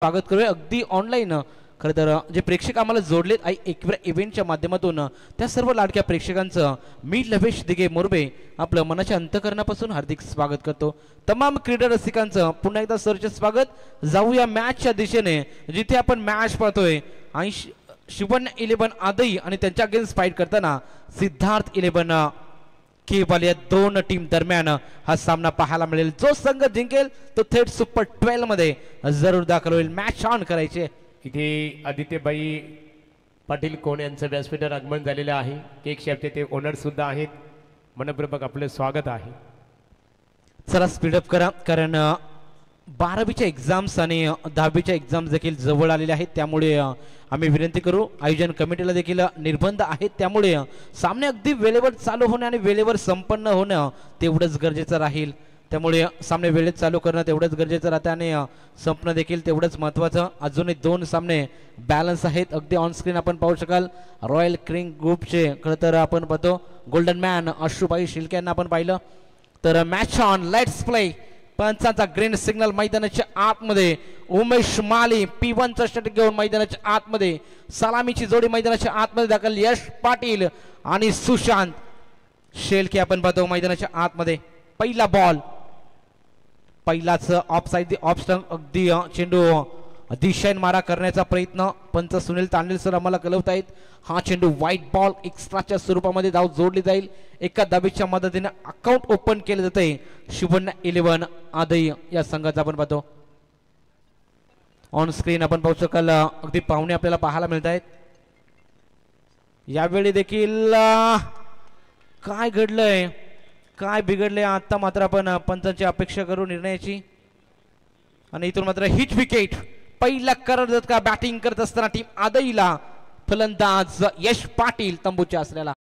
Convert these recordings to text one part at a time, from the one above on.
स्वागत करूया अगदी ऑनलाईन खरं तर जे प्रेक्षक आम्हाला जोडलेत एकविरा इव्हेंटच्या माध्यमातून त्या सर्व लाडक्या प्रेक्षकांचं मी लवेश दिघे मोरबे आपलं मनाच्या अंतःकरणापासून हार्दिक स्वागत करतो। तमाम क्रीडा रसिकांचं पुन्हा एकदा सरचे स्वागत। जाऊया मॅचच्या दिशेने जिथे आपण मॅच पाहतोय आणि शिवन्या 11 आदई आणि त्यांच्या अगेन्स्ट फाईट करताना सिद्धार्थ 11 केवल या दोन टीम दरम्यान हा सामना पाहायला मिळेल। जो संघ जिंकेल तो थेट सुपर 12 मध्ये जरूर दाखल होईल। मॅच ऑन करायचे इथे आदित्यबाई पाटील कोण यांचं व्यासपीठावर आगमन झालेलं आहे। केक शॉपचे ते ओनर सुद्धा आहेत। मनपूर्वक आपले स्वागत आहे। चला स्पीडअप करा कारण 12वीच्या एक्झाम्स आणि 10वीच्या एक्झाम्स देखील जवळ आलेले आहेत। त्यामुळे आम्ही विनंती करू आयोजन कमिटीला देखील निर्बंध आहेत। त्यामुळे सामने अगदी वेळेवर चालू होणे आणि वेळेवर संपन्न होणं तेवढंच गरजेचं राहील। त्यामुळे सामने वेळेत चालू करणं तेवढंच गरजेचं राहतं आणि संपणं देखील तेवढंच महत्त्वाचं। अजूनही दोन सामने बॅलन्स आहेत। अगदी ऑन स्क्रीन आपण पाहू शकाल रॉयल क्रिंग ग्रुपचे खरं तर आपण पाहतो गोल्डन मॅन अश्रुभाई शिल्के यांना आपण पाहिलं। तर मॅच ऑन लेट्स प्ले। पंचांचा ग्रीन सिग्नल मैदानाच्या आतमध्ये उमेश माली P1 चा षटक घेऊन मैदानाच्या आतमध्ये सलामीची जोडी मैदानाच्या आतमध्ये दाखल यश पाटील आणि सुशांत शेलके आपण पाहतो मैदानाच्या आतमध्ये। पहिला बॉल पहिलाच ऑफसाइड ऑफ स्टंप अगदी चेंडू दिशाहीन मारा करण्याचा प्रयत्न पंच सुनील तांडेल सर आम्हाला कळवत आहेत। हा चेंडू व्हाईट बॉल एक्स्ट्राच्या स्वरूपामध्ये धाव जोडली जाईल। एका धावेच्या मदतीने अकाउंट ओपन केले जाते शिवन्या 11 आदई या संघाचा आपण पाहतो। ऑन स्क्रीन आपण पाहू शकाल अगदी पाहुणे आपल्याला पाहायला मिळत आहेत। यावेळी देखील काय घडलंय काय बिघडले आता मात्र आपण पंचांची अपेक्षा करू निर्णयाची आणि इथून मात्र हिट विकेट पहिला करत का बॅटिंग करत असताना टीम आदईला फलंदाज यश पाटील तंबूच्या असलेला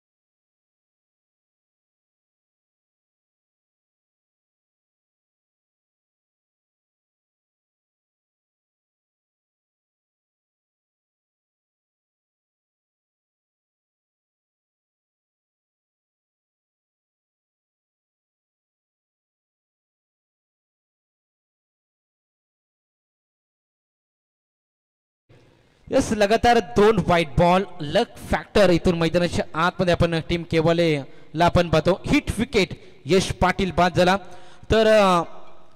यस लगातार दोन व्हाईट बॉल लक फॅक्टर इथून मैदानाच्या आतमध्ये आपण टीम केवले ला आपण पाहतो हिट विकेट यश पाटील बाद झाला। तर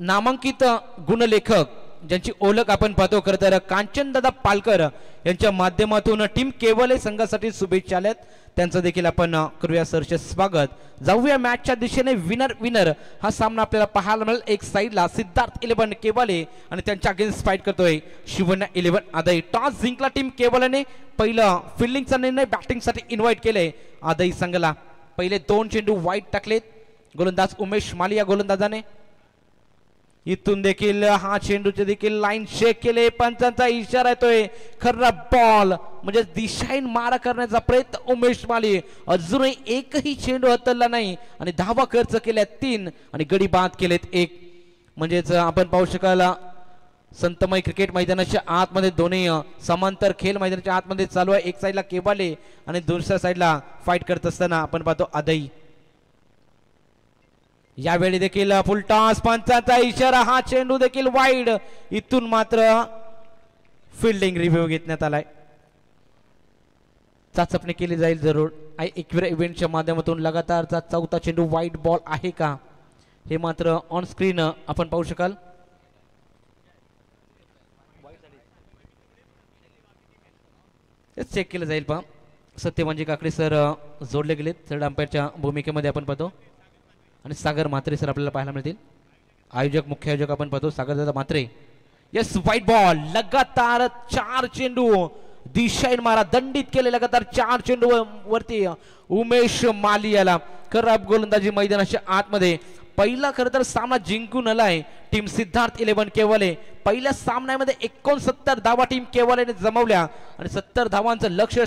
नामांकित गुणलेखक ज्यांची ओळख आपण पाहतो खरं तर कांचनदादा पालकर यांच्या माध्यमातून टीम केवले संघासाठी शुभेच्छा आल्यात त्यांचं देखील आपण करूया सरचे स्वागत। जाऊया मॅचच्या दिशेने विनर विनर हा सामना आपल्याला पाहायला मिळेल। एक साईडला सिद्धार्थ 11 केवले आणि त्यांच्या अगेन्स्ट फाईट करतोय शिवन्या 11 आदई। टॉस जिंकला टीम केवलेने पहिलं फिल्डिंगचा निर्णय बॅटिंगसाठी इन्व्हाइट केले आदई संघाला। पहिले दोन चेंडू वाईट टाकलेत गोलंदाज उमेश माली या गोलंदाजाने। इथून देखील हा चेंडूचे देखील लाईन चेक केले पंचांचा इशारा येतोय खरा बॉल म्हणजे दिशाहीन मारा करण्याचा प्रयत्न उमेश माली अजूनही एकही चेंडू हतरला नाही आणि धावा खर्च केल्या 3 आणि गडी बाद केलेत 1 म्हणजेच आपण पाहू शकाल संतमय क्रिकेट मैदानाच्या आतमध्ये दोन्ही समांतर खेळ मैदानाच्या आतमध्ये चालू आहे। एक साईडला केवाले आणि दुसऱ्या साईडला फाईट करत असताना आपण पाहतो आदई। यावेळी देखील फुल टॉस पंचांचा इशारा हा चेंडू देखील वाईड इथून मात्र फिल्डिंग रिव्ह्यू घेण्यात आलाय चाचपणी केली जाईल जरूर। एकविरा इव्हेंटच्या माध्यमातून लगातारचा चौथा चेंडू वाईड बॉल आहे का हे मात्र ऑन स्क्रीन आपण पाहू शकाल। चेक केलं जाईल पहा सत्यवांजी काकडे सर जोडले गेलेत थर्ड अंपायरच्या भूमिकेमध्ये आपण पाहतो आणि सागर म्हात्रे सर आपल्याला पाहायला मिळतील। आयोजक मुख्य आयोजक आपण पाहतो सागरदादा म्हात्रे। यस व्हाईट बॉल लगातार 4 चेंडू दिशाहीन मारा दंडित केले लगातार 4 चेंडू वरती उमेश माली याला खराब गोलंदाजी मैदानाच्या आतमध्ये। पहिला खरं तर सामना जिंकून आलाय टीम सिद्धार्थ 11 केवले। पहिल्या सामन्यामध्ये 69 धावा टीम केवलेने जमवल्या आणि 70 धावांचं लक्ष्य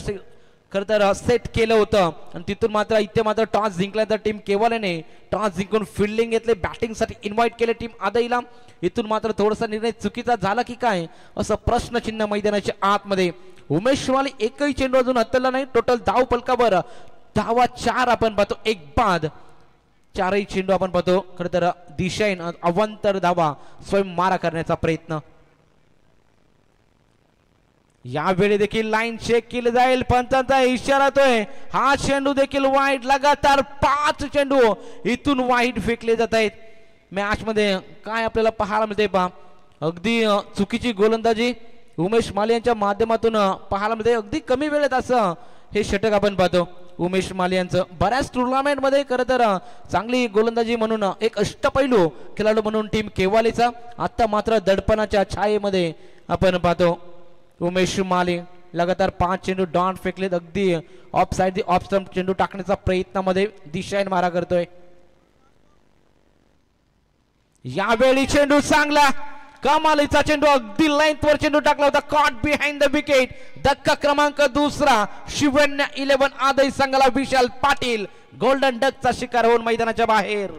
खरं तर सेट केलं होतं आणि तिथून मात्र इथे मात्र टॉस जिंकल्यानंतर टीम केवलेने टॉस जिंकून फिल्डिंग घेतले बॅटिंगसाठी इन्व्हाइट केले टीम आदईला। इथून मात्र थोडासा निर्णय चुकीचा झाला की काय असं प्रश्नचिन्ह मैदानाच्या आतमध्ये। उमेश माली एकही चेंडू अजून हतरला नाही। टोटल धाव फलकावर धावा 4 आपण पाहतो 1 बाद चारही चेंडू आपण पाहतो खरं तर दिशाहीन अवांतर धावा स्वयं मारा करण्याचा प्रयत्न यावेळी देखील लाईन चेक केली जाईल, पंचांचा इशारा येतोय. हा चेंडू देखील वाईट, लगातार 5 चेंडू इथून वाईट फेकले जात आहेत. मॅच मध्ये काय आपल्याला पाहायला मिळते पहा, अगदी चुकीची गोलंदाजी उमेश माले यांच्या माध्यमातून पाहायला मिळते. अगदी कमी वेळेत असं हे षटक आपण पाहतो. उमेश माले यांचं बऱ्याच टुर्नामेंट मध्ये खरं तर चांगली गोलंदाजी म्हणून एक अष्टपैलू खेळाडू म्हणून टीम केवालेचा, आता मात्र दडपणाच्या छायेमध्ये आपण पाहतो उमेश माले लगातार 5 चेंडू डॉन फेकलेत. अगदी ऑफ साइड ऑफ स्टंप चेंडू टाकण्याचा प्रयत्नामध्ये दिशाहीन मारा करतोय. यावेळी चेंडू चांगला कमालीचा चेंडू, अगदी लाईन वर चेंडू टाकला होता. Caught behind the wicket. धक्का क्रमांक 2 शिवन्य 11 आदई संघाला विशाल पाटील गोल्डन डकचा शिकार होऊन मैदानाच्या बाहेर.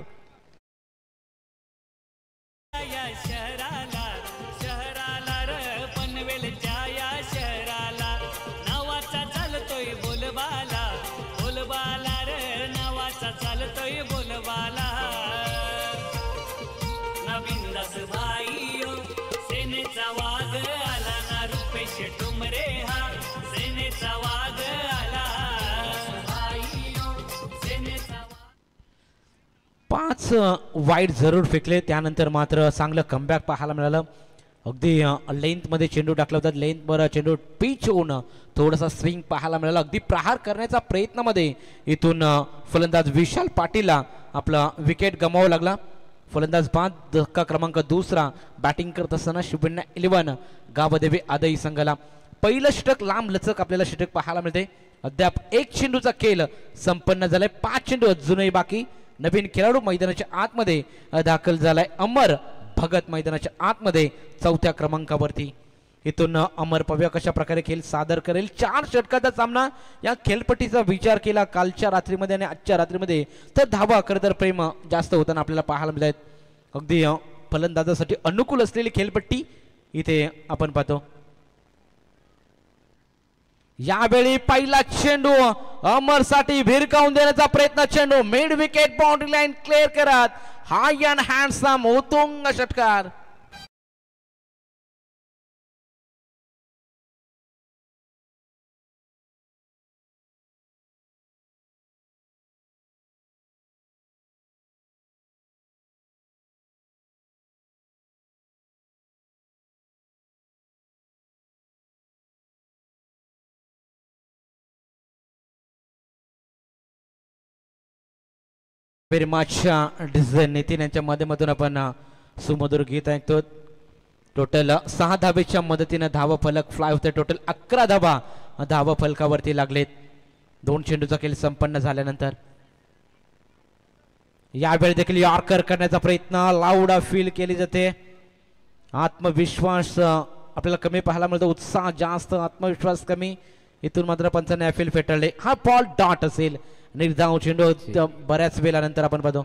पाच वाईट जरूर फेकले, त्यानंतर मात्र चांगलं कमबॅक पाहायला मिळालं. अगदी लेंथ मध्ये चेंडू टाकला होता. लेंथ वर चेंडू पिच होऊन थोडासा स्विंग पाहायला मिळाला. अगदी प्रहार करण्याच्या प्रयत्नामध्ये इथून फलंदाज विशाल पाटीलला आपला विकेट गमावावा लागला. फलंदाज बाद. धक्का क्रमांक 2 बॅटिंग करत असताना शिवन्य 11 गावदेवी आदई संघाला पहिलं षटक लांब लचक आपल्याला षटक पाहायला मिळते. अद्याप 1 चेंडूचा खेळ संपन्न झालाय. 5 चेंडू अजूनही बाकी. नवीन खेळाडू मैदानाच्या आतमध्ये दाखल झालाय. अमर भगत मैदानाच्या आतमध्ये 4थ्या क्रमांकावरती. इथून अमर पव्या कशा प्रकारे खेळ सादर करेल. 4 षटकाचा सामना. या खेळपट्टीचा विचार केला कालच्या रात्रीमध्ये आणि आजच्या रात्रीमध्ये तर धावा खरं तर प्रेम जास्त होताना आपल्याला पाहायला मिळत. अगदी फलंदाजासाठी अनुकूल असलेली खेळपट्टी इथे आपण पाहतो. यावेळी पहिला चेंडू अमर साठी भिरकावून देण्याचा प्रयत्न. चेंडू mid wicket boundary line clear करत हाय अँड हँडसम उत्तुंग षटकार. व्हेरी मच डिझाईन नितीन यांच्या माध्यमातून आपण सुमधुर गीत ऐकतो. टोटल 6 धावेच्या मदतीने धावा फलक फ्लाय होते. टोटल 11 धावा धावा फलकावरती लागलेत 2 चेंडूचा खेळ संपन्न झाल्यानंतर. यावेळी देखील यॉर्कर करण्याचा प्रयत्न. लाऊड फील केली जाते. आत्मविश्वास आपल्याला कमी पाहायला मिळतो. उत्साह जास्त, आत्मविश्वास कमी. इथून मात्र पंचाने फील फेटाळले. हा बॉल डॉट असेल. निर्धाव चेंडू बऱ्याच वेळानंतर आपण पाहतो.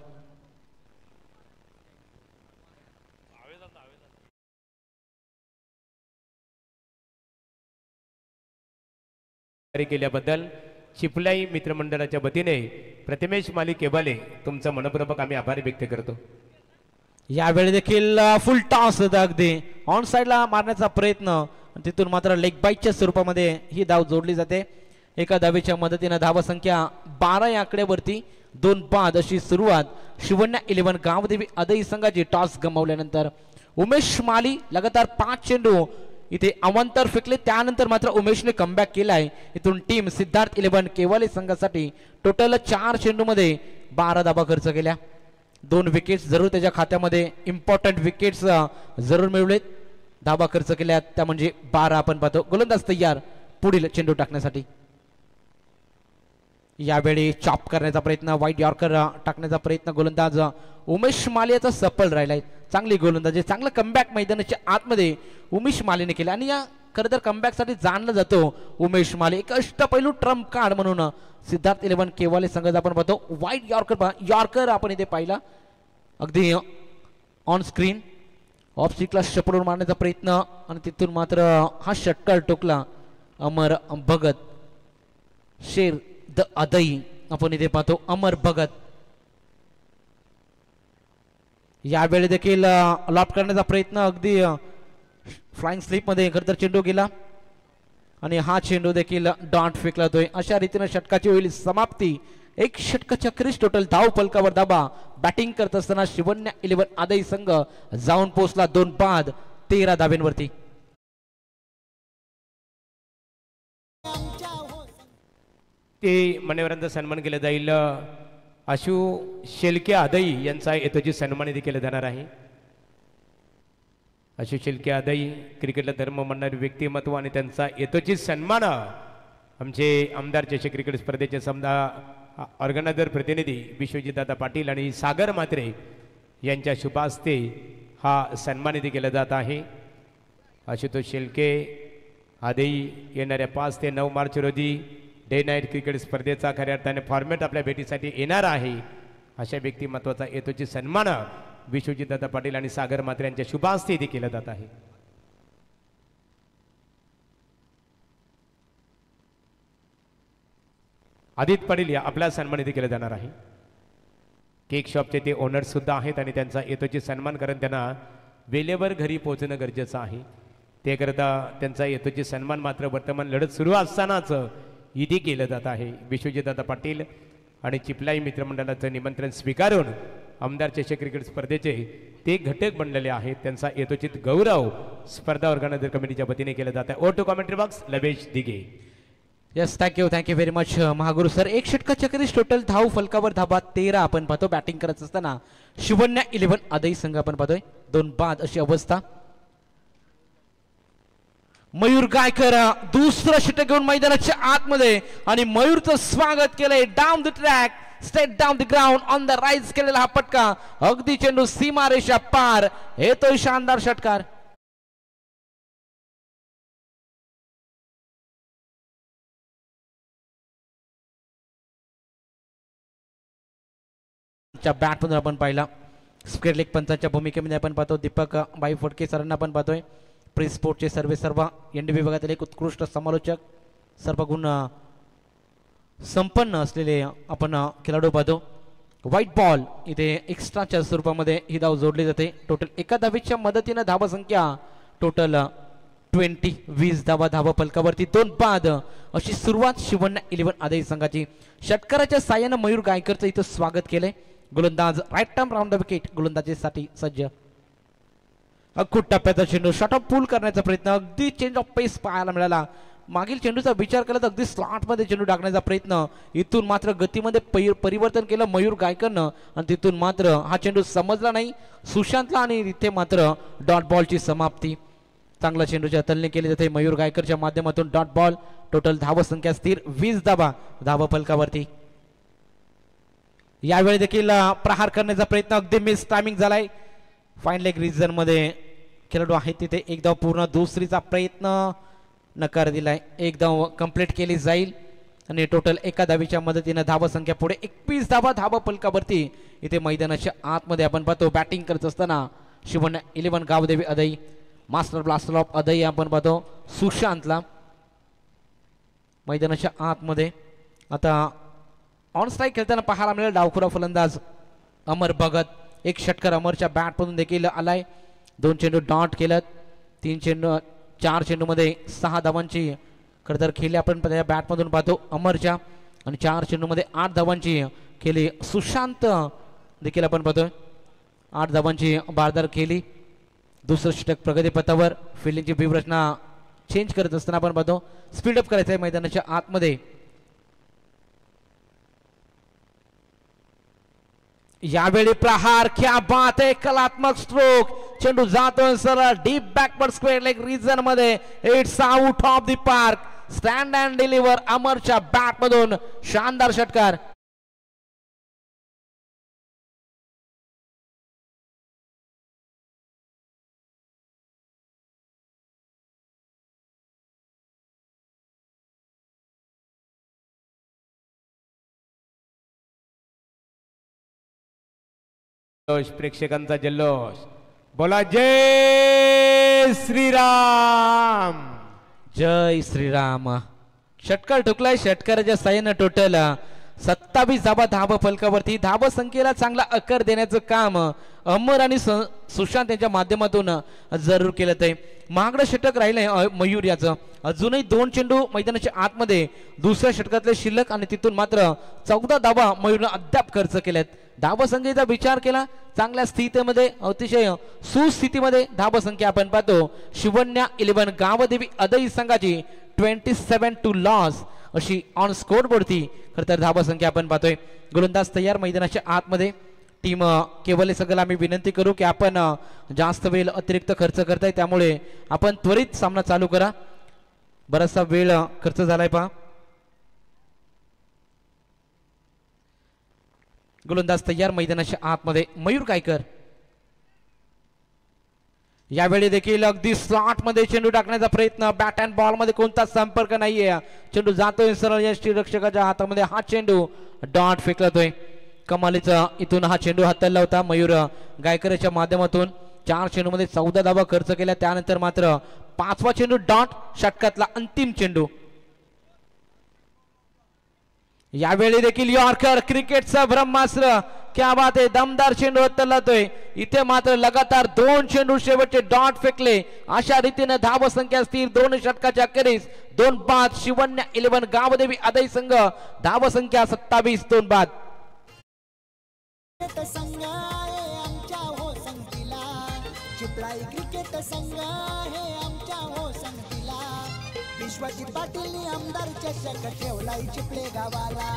केल्याबद्दल चिपलाई मित्रमंडळाच्या वतीने प्रतिमेश माली केबाले तुमचा मनपूर्वक आम्ही आभार व्यक्त करतो. यावेळी देखील फुल टॉस होता. अगदी ऑन साइडला मारण्याचा प्रयत्न. तिथून मात्र लेग बाईटच्या स्वरूपामध्ये ही धाव जोडली जाते. एका धावेच्या मदतीने धावा संख्या 12 या आकड्यावरती 2 बाद अशी सुरुवात शिवन्य 11 गावदेवी आदई संघाची टॉस गमावल्यानंतर. उमेश माली लगातार 5 चेंडू इथे अवांतर फेकले. त्यानंतर मात्र उमेशने कमबॅक केलाय. इथून टीम सिद्धार्थ 11 केवाले संघासाठी टोटल 4 चेंडू मध्ये 12 धावा खर्च केल्या. 2 विकेट्स जरूर त्याच्या खात्यामध्ये इम्पॉर्टंट विकेट्स जरूर मिळवलेत. धावा खर्च केल्या त्या म्हणजे 12 आपण पाहतो. गोलंदाज तयार पुढील चेंडू टाकण्यासाठी. यावेळी चॉप करण्याचा प्रयत्न. वाईट यॉर्कर टाकण्याचा प्रयत्न गोलंदाज उमेश मालेचा सफल राहिलाय. चांगली गोलंदाजी, चांगलं कमबॅक मैदानाच्या आतमध्ये उमेश मालेने केलं. आणि या खरं तर कमबॅक साठी जाणलं जातो उमेश माले. एक अष्टपैलू ट्रम्प कार्ड म्हणून सिद्धार्थ 11 केवाले संघाचा आपण पाहतो. वाईट यॉर्कर आपण इथे पाहिला अगदी ऑन स्क्रीन. ऑफ स्टिकला शपडून मारण्याचा प्रयत्न आणि तिथून मात्र हा षटकार टोकला. अमर भगत शेर द अदई आपण इथे पाहतो. अमर भगत यावेळी देखील लॉफ्ट करण्याचा प्रयत्न. अगदी फ्लाइंग स्लिप मध्ये खरं तर चेंडू गेला. आणि हा चेंडू देखील डॉट फेकला जातोय. अशा रीतीने षटकाची होईल समाप्ती. एक षटकाच्या क्रिस टोटल धाव फलकावर धाबा. बॅटिंग करत असताना शिवन्या 11 आदई संघ जाऊन पोहोचला 2 बाद 13 धाब्यांवरती. ते मान्यवरांचा सन्मान केला जाईल. आशु शेलके आदई यांचा यथोचित सन्मान केला जाणार आहे. आशु शेलके आदई क्रिकेटला धर्म मानणारे व्यक्तिमत्व आणि त्यांचा यथोचित सन्मान आमचे आमदार चषक क्रिकेट स्पर्धेचे समजा ऑर्गनायझर प्रतिनिधी विश्वजितदादा पाटील आणि सागर म्हात्रे यांच्या शुभ हस्ते हा सन्मानित केला जात आहे. आशुतोष शेलके आदई येणाऱ्या 5 ते 9 मार्च रोजी डे नाईट क्रिकेट स्पर्धेचा खऱ्या अर्थाने फॉर्मॅट आपल्या भेटीसाठी येणार आहे. अशा व्यक्तिमत्वाचा यथोचित सन्मान विश्वजितदादा पाटील आणि सागर म्हात्रे यांच्या शुभ हस्ते इथे केला जात आहे. आदित्य पाटील या आपला सन्मानित केला जाणार आहे. केक शॉपचे ते ओनर सुद्धा आहेत आणि त्यांचा यथोचित सन्मान करून त्यांना वेळेवर घरी पोहोचणं गरजेचं आहे. ते करता त्यांचा यथोचित सन्मान मात्र वर्तमान लढत सुरू असतानाच इथे केलं जात आहे. विश्वजितदादा पाटील आणि चिपलाई मित्रमंडळाचं निमंत्रण स्वीकारून आमदार चषक क्रिकेट स्पर्धेचे ते घटक बनलेले आहेत. त्यांचा यथोचित गौरव स्पर्धा ऑर्गनायझर कमिटीच्या वतीने केला जात आहे. ओटो commentary box Lavesh Dighe. Yes thank you very much Mahaguru sir. एक षटकाच्या क्रिस टोटल धाव फलकावर धाबा 13 आपण पाहतो. बॅटिंग करत असताना शिवन्या 11 आदई संघ आपण पाहतोय 2 बाद अशी अवस्था. मयूर गायकर दुसरं षटक घेऊन मैदानाच्या आतमध्ये आणि मयूरचं स्वागत केलंय. Down the track straight down the ground on the rise केलेला हा पटका अगदी चेंडू सीमारेषा पार येतोय. शानदार षटकार. बॅट मधून आपण पाहिला. स्क्वेअर लेग पंचांच्या भूमिकेमध्ये आपण पाहतो दीपक बाई फडके सरांना आपण पाहतोय. प्री स्पोर्टचे सर्व एनडी विभागातील एक उत्कृष्ट समालोचक सर्व गुण संपन्न असलेले आपण खेळाडू पाहतो. व्हाईट बॉल इथे एक्स्ट्राच्या स्वरूपामध्ये ही धाव जोडली जाते. टोटल एका धावेच्या मदतीने धावा संख्या टोटल 20 धावा फलकावरती 2 बाद अशी सुरुवात शिवन्या 11 आदई संघाची. षटकाराच्या साह्यानं मयूर गायकरचं इथं स्वागत केलंय. गोलंदाज right arm round the wicket गोलंदाजीसाठी सज्ज. अखूट टप्प्याचा चेंडू शॉर्ट ऑफ पूल करण्याचा प्रयत्न. अगदी चेंज ऑफ पेस पाहायला मिळाला. मागील चेंडूचा विचार केला तर अगदी स्लॉटमध्ये चेंडू टाकण्याचा प्रयत्न. इथून मात्र गतीमध्ये परिवर्तन केलं मयूर गायकरनं आणि तिथून मात्र हा चेंडू समजला नाही सुशांतला आणि इथे मात्र डॉट बॉलची समाप्ती. चांगला चेंडूच्या तलने केली जाते मयूर गायकरच्या माध्यमातून. Dot ball. टोटल धाव संख्या स्थिर 20 धावा फलकावरती. यावेळी देखील प्रहार करण्याचा प्रयत्न अगदी मिस टायमिंग झालाय. फाईन लेग रिजन मध्ये खेळाडू आहेत तिथे एक धाव पूर्ण. दुसरीचा प्रयत्न नकार दिलाय. एक धाव कंप्लीट केली जाईल आणि टोटल एका धावीच्या मदतीने धावा संख्या पुढे 21 धावा फलकावरती. इथे मैदानाच्या आतमध्ये आपण पाहतो बॅटिंग करत असताना Shivanya 11 Gavdevi Adai. Master blaster of Adai आपण पाहतो सुशांतला. मैदानाच्या आतमध्ये आता ऑन स्ट्राईक खेळताना पाहायला मिळेल डावखुरा फलंदाज अमर भगत. एक षटकार अमरच्या बॅटमधून देखील आलाय. 2 चेंडू डॉट केलं. 4 चेंडूमध्ये 6 धावांची खरंतर खेळी आपण त्या बॅटमधून पाहतो अमरच्या आणि 4 चेंडूमध्ये 8 धावांची खेळी सुशांत देखील आपण पाहतोय. 8 धावांची बारदार खेळी. दुसरं षटक प्रगतीपथावर. फिल्डिंगची व्यूहरचना चेंज करत असताना आपण पाहतो स्पीडअप करायचं आहे मैदानाच्या आतमध्ये. यावेळी प्रहार क्या बात आहे. कलात्मक स्ट्रोक. चेंडू जातोय सरळ deep backward square leg region मध्ये. It's out of the park. Stand and deliver अमरच्या बॅट मधून शानदार षटकार. प्रेक्षकांचा जल्लोष. बोला जय श्रीराम. जय श्रीराम. षटकार ठोकलाय. षटकाराच्या साह्यानं टोटल 27 धाबा धाव फलकावरती. धाव संख्येला चांगला आकार देण्याचं काम अमर आणि सुशांत यांच्या माध्यमातून जरूर केलं आहे. महागडं षटक राहिलंय मयूर याचं. अजूनही 2 चेंडू मैदानाच्या आतमध्ये दुसऱ्या षटकातले शिल्लक आणि तिथून मात्र 14 धावा मयूरनं अद्याप खर्च केल्यात. धावसंख्येचा विचार केला चांगल्या स्थितीमध्ये अतिशय सुस्थितीमध्ये धावसंख्या आपण पाहतो. शिवन्या 11 गावदेवी अदई संघाची 27 टू लॉस अशी ऑन स्कोर बोर्डती खरं तर धावसंख्या आपण पाहतोय. गोलंदाज तयार मैदानाच्या आतमध्ये. टीम केवले सगळ्याला आम्ही विनंती करू की आपण जास्त वेळ अतिरिक्त खर्च करताय त्यामुळे आपण त्वरित सामना चालू करा. बराचसा वेळ खर्च झालाय पहा. गोलंदाज तयार मैदानाच्या आतमध्ये मयूर कायकर. यावेळी देखील अगदी स्लॉट मध्ये चेंडू टाकण्याचा प्रयत्न. बॅट अँड बॉल मध्ये कोणताच संपर्क नाहीये. चेंडू जातोय सरळ यष्टीरक्षकाच्या हातामध्ये. हा चेंडू डॉट फेकलतोय. कमालीचा इथून हा चेंडू हाताळला होता मयूर गायकरच्या माध्यमातून. 4 चेंडूमध्ये 14 धावा खर्च केल्या. त्यानंतर मात्र 5वा चेंडू डॉट षटकातला अंतिम चेंडू. यावेळी देखील यॉर्कर क्रिकेटचा ब्रह्मास्त्र. क्या बात आहे. दमदार चेंडू हाताळतोय. इथे मात्र लगातार 2 चेंडू शेवटचे डॉट फेकले. अशा रीतीने धाव संख्या स्थिर 2 षटकाच्या अखेरीस 2 बाद. शिवन्या 11 गावदेवी अदई संघ धाव संख्या 27 2 बाद. संघ आहे आमच्या हो संगतीला. चिपळाई क्रिकेट संघ आहे आमच्या हो संगतीला. विश्वजित पाटीलनी आमदार चषक ठेवलाय चिपळे गावाला.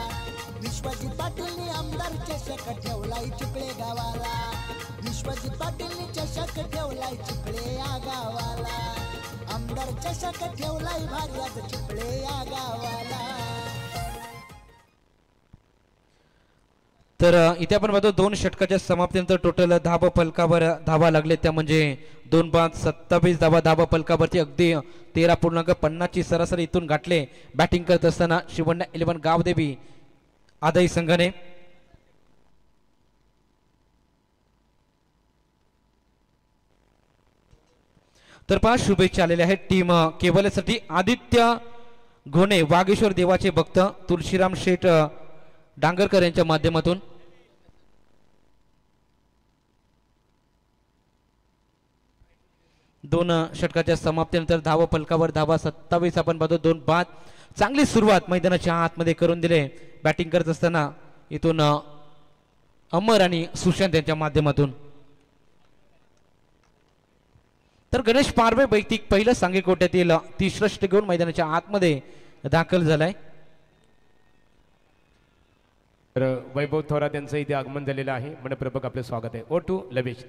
विश्वजित पाटीलनी आमदार चषक ठेवलाय चिपळे गावाला. विश्वजित पाटीलनी चषक ठेवलाय चिपळे या गावाला. आमदार चषक ठेवलाय भारी आज चिपळे या गावाला. तर इथे आपण बघतो 2 षटकाच्या समाप्तीनंतर टोटल धावा फलकावर धावा लागले त्या म्हणजे 2 बाद 27 धावा धावा फलकावरती. अगदी 13.50 ची सरासरी इथून गाठले बॅटिंग करत असताना शिवन्या 11 गावदेवी आदई संघाने. तर पहा शुभेच्छा आलेल्या आहेत टीम केवल्यासाठी. आदित्य घोणे वागेश्वर देवाचे भक्त तुळशीराम शेठ डांगरकर यांच्या माध्यमातून. दोन षटकाच्या समाप्तीनंतर धावा फलकावर धावा 27 आपण पाहतो. 2 बाद. चांगली सुरुवात मैदानाच्या आतमध्ये करून दिले बॅटिंग करत असताना इथून अमर आणि सुशांत यांच्या माध्यमातून. तर गणेश पारवे वैयक्तिक पहिलं सांगेकोट्यातील 3रं षटक घेऊन मैदानाच्या आतमध्ये दाखल झालाय. तर वैभव थोरात यांचं इथे आगमन झालेलं आहे. मनपूर्वक आपलं स्वागत आहे. O two लवेश.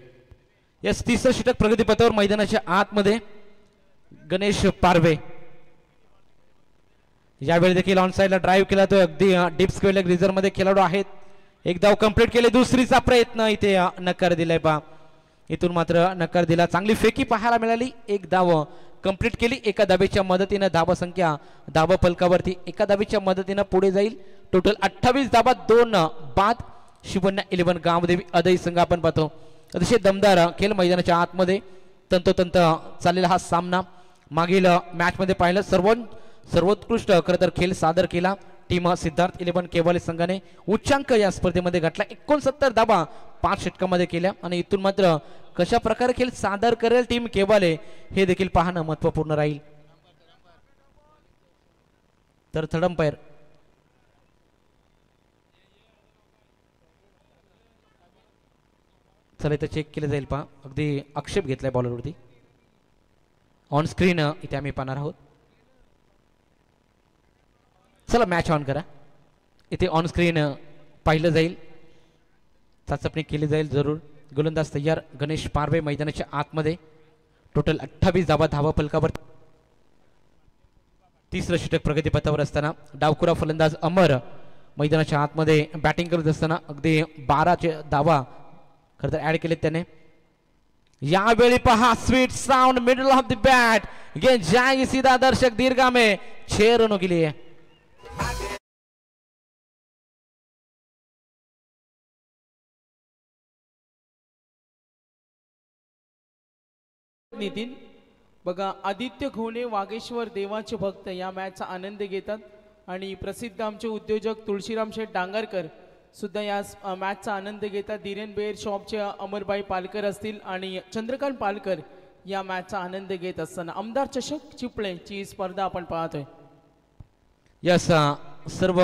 यस 3रं षटक प्रगतीपथावर मैदानाच्या आतमध्ये गणेश पारवे. यावेळी देखील ऑन साइडला ड्राईव्ह केला तो अगदी डीप स्क्वेअर लेग रिझर्व मध्ये खेळाडू आहेत. एक धाव कंप्लीट केले. दुसरीचा प्रयत्न इथे नकार दिलाय पा. इथून मात्र नकार दिला. चांगली फेकी पाहायला मिळाली. एक धाव कंप्लीट केली. एका धावेच्या मदतीने धावा संख्या धावा फलकावरती एका धावेच्या मदतीने पुढे जाईल. टोटल 28 धावा 2 बाद. शिवन्या 11 गावदेवी अदई संघ आपण पाहतो. अतिशय दमदार खेळ मैदानाच्या आतमध्ये तंतोतंत चाललेला हा सामना. मागील मॅच मध्ये पाहिलं सर्वोत्कृष्ट खरं तर खेळ सादर केला टीम सिद्धार्थ 11 केवाले संघाने. उच्चांक या स्पर्धेमध्ये गाठला. 69 धावा 5 षटकामध्ये केल्या आणि इथून मात्र कशा प्रकारे खेळ सादर करेल टीम केवाले हे देखील पाहणं महत्वपूर्ण राहील. तर थर्ड अंपायर चला इथं चेक केलं जाईल पहा. अगदी आक्षेप घेतलाय बॉलरवरती. ऑन स्क्रीन इथे आम्ही पाहणार आहोत. चला मॅच ऑन करा. इथे ऑन स्क्रीन पाहिलं जाईल. चाचपणी केली जाईल जरूर. गोलंदाज तयार गणेश पारवे मैदानाच्या आतमध्ये. टोटल 28 धावा धावा फलकावर. 3रं षटक प्रगतीपथावर असताना डावखुरा फलंदाज अमर मैदानाच्या आतमध्ये बॅटिंग करत असताना अगदी 12 धावा खरं तर ऍड केलेत त्याने. यावेळी पहा sweet sound middle of the bat. गेंद जाएगी सीधा दर्शक दीर्घा में 6 रनों के लिए. नितीन बघा आदित्य घोणे वागेश्वर देवाचे भक्त या मॅचचा आनंद घेतात. आणि प्रसिद्ध आमचे उद्योजक तुळशीराम शेठ डांगरकर सुद्धा या मॅचचा आनंद घेतात. धीरेन बेर शॉपचे अमरबाई पालकर असतील आणि चंद्रकांत पालकर या मॅचचा आनंद घेत असताना आमदार चषक चिपळेची स्पर्धा आपण पाहतोय. यस सर्व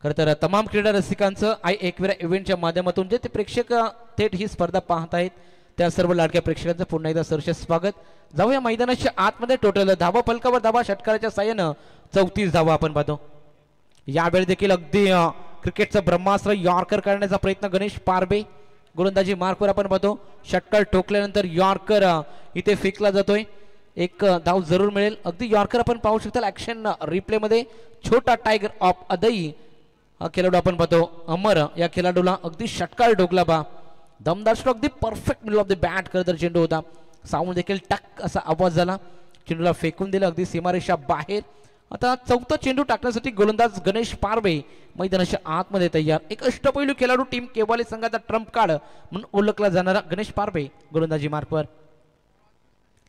खरं तर तमाम क्रीडा रसिकांचं आय एकविरा इव्हेंटच्या माध्यमातून जे ते प्रेक्षक थेट ही स्पर्धा पाहत आहेत त्या सर्व लाडक्या प्रेक्षकांचं पुन्हा एकदा सहर्ष स्वागत. जाऊया मैदानाच्या आतमध्ये. टोटल धावा फलकावर धावा षटकाराच्या साह्यानं 34 धावा आपण पाहतो. यावेळी देखील अगदी क्रिकेटचं ब्रह्मास्त्र यॉर्कर करण्याचा प्रयत्न गणेश पारबे गोलंदाजी मार्कवर आपण पाहतो. षटकार ठोकल्यानंतर यॉर्कर इथे फेकला जातोय. एक धाव जरूर मिळेल. अगदी यॉर्कर आपण पाहू शकता ऍक्शन रिप्ले मध्ये. छोटा टायगर ऑफ अदई हा खेळाडू आपण पाहतो. अमर या खेळाडूला अगदी षटकार ठोकला बा. दमदार स्ट्रोक अगदी perfect middle of the bat करत चेंडू होता. साऊंड देखील टक असा आवाज झाला. चेंडूला फेकून दिलं अगदी सीमारेषा बाहेर. आता चौथा चेंडू टाकण्यासाठी गोलंदाज गणेश पारबे मैदानाच्या आतमध्ये तयार. एक अष्टपैलू खेळाडू टीम केवाले संघाचा ट्रम्प कार्ड म्हणून ओळखला जाणारा गणेश पारबे गोलंदाजी मार्कवर.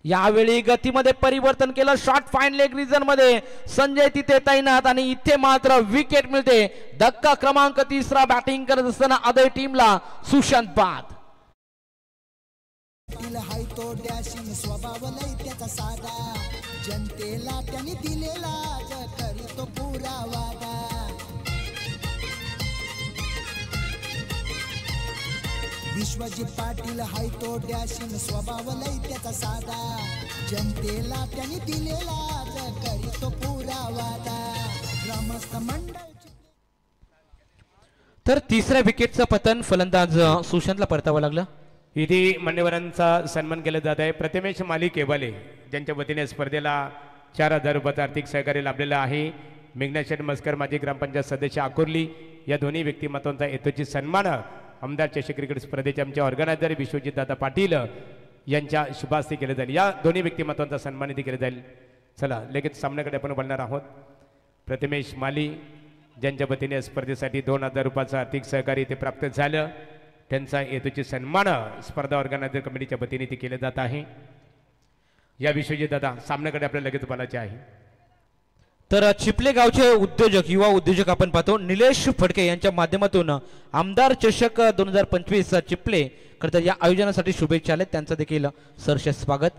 यावेळी गतीमध्ये परिवर्तन केलं. शॉर्ट फाईन लेग रिजन मध्ये संजय तिथे तैनात आणि इथे मात्र विकेट मिळते. धक्का क्रमांक 3 बॅटिंग करत असताना अदय टीमला सुशांत बाद. हाय तो डॅशिंग स्वभाव लय त्याचा साधा जनतेला त्यांनी दिलेला करी तो पुरा वादा. विश्वजीत पाटील हाय तो डॅशिंग स्वभाव लय त्याचा साधा जनतेला त्यांनी दिलेला करी तो पुरा वादा. ग्रामस्थ मंडळ तर तिसऱ्या विकेटचं पतन फलंदाज सुशांतला परतावं लागलं. इथे मान्यवरांचा सन्मान केला जात आहे. प्रथमेश माली केवाले ज्यांच्या वतीने स्पर्धेला 4000 रुपयाचा आर्थिक सहकार्य लाभलेला आहे. मेघनाथ शेठ मस्कर माजी ग्रामपंचायत सदस्य आकुर्ली या दोन्ही व्यक्तिमत्वांचा यथोचित सन्मान आमदार चषक क्रिकेट स्पर्धेचे आमचे ऑर्गनायझर विश्वजित दादा पाटील यांच्या शुभास्ते केले जाईल. या दोन्ही व्यक्तिमत्वांचा सन्मान इथे केला जाईल. चला लगेच सामन्याकडे आपण बोलणार आहोत. प्रथमेश माली ज्यांच्या वतीने स्पर्धेसाठी 2000 रुपयाचं आर्थिक सहकार्य इथे प्राप्त झालं त्यांचा हेतूचे सन्मान स्पर्धा ऑर्गनायझर कमिटीच्या वतीने ते केले जात आहे. या विश्वजित दादा सामन्याकडे आपल्याला लगेच बोलायचे आहे. तर चिपले गावचे उद्योजक युवा उद्योजक आपण पाहतो निलेश फडके यांच्या माध्यमातून आमदार चषक 2025 चिपले खरं तर या आयोजनासाठी शुभेच्छा आल्या. त्यांचं देखील सहर्ष स्वागत.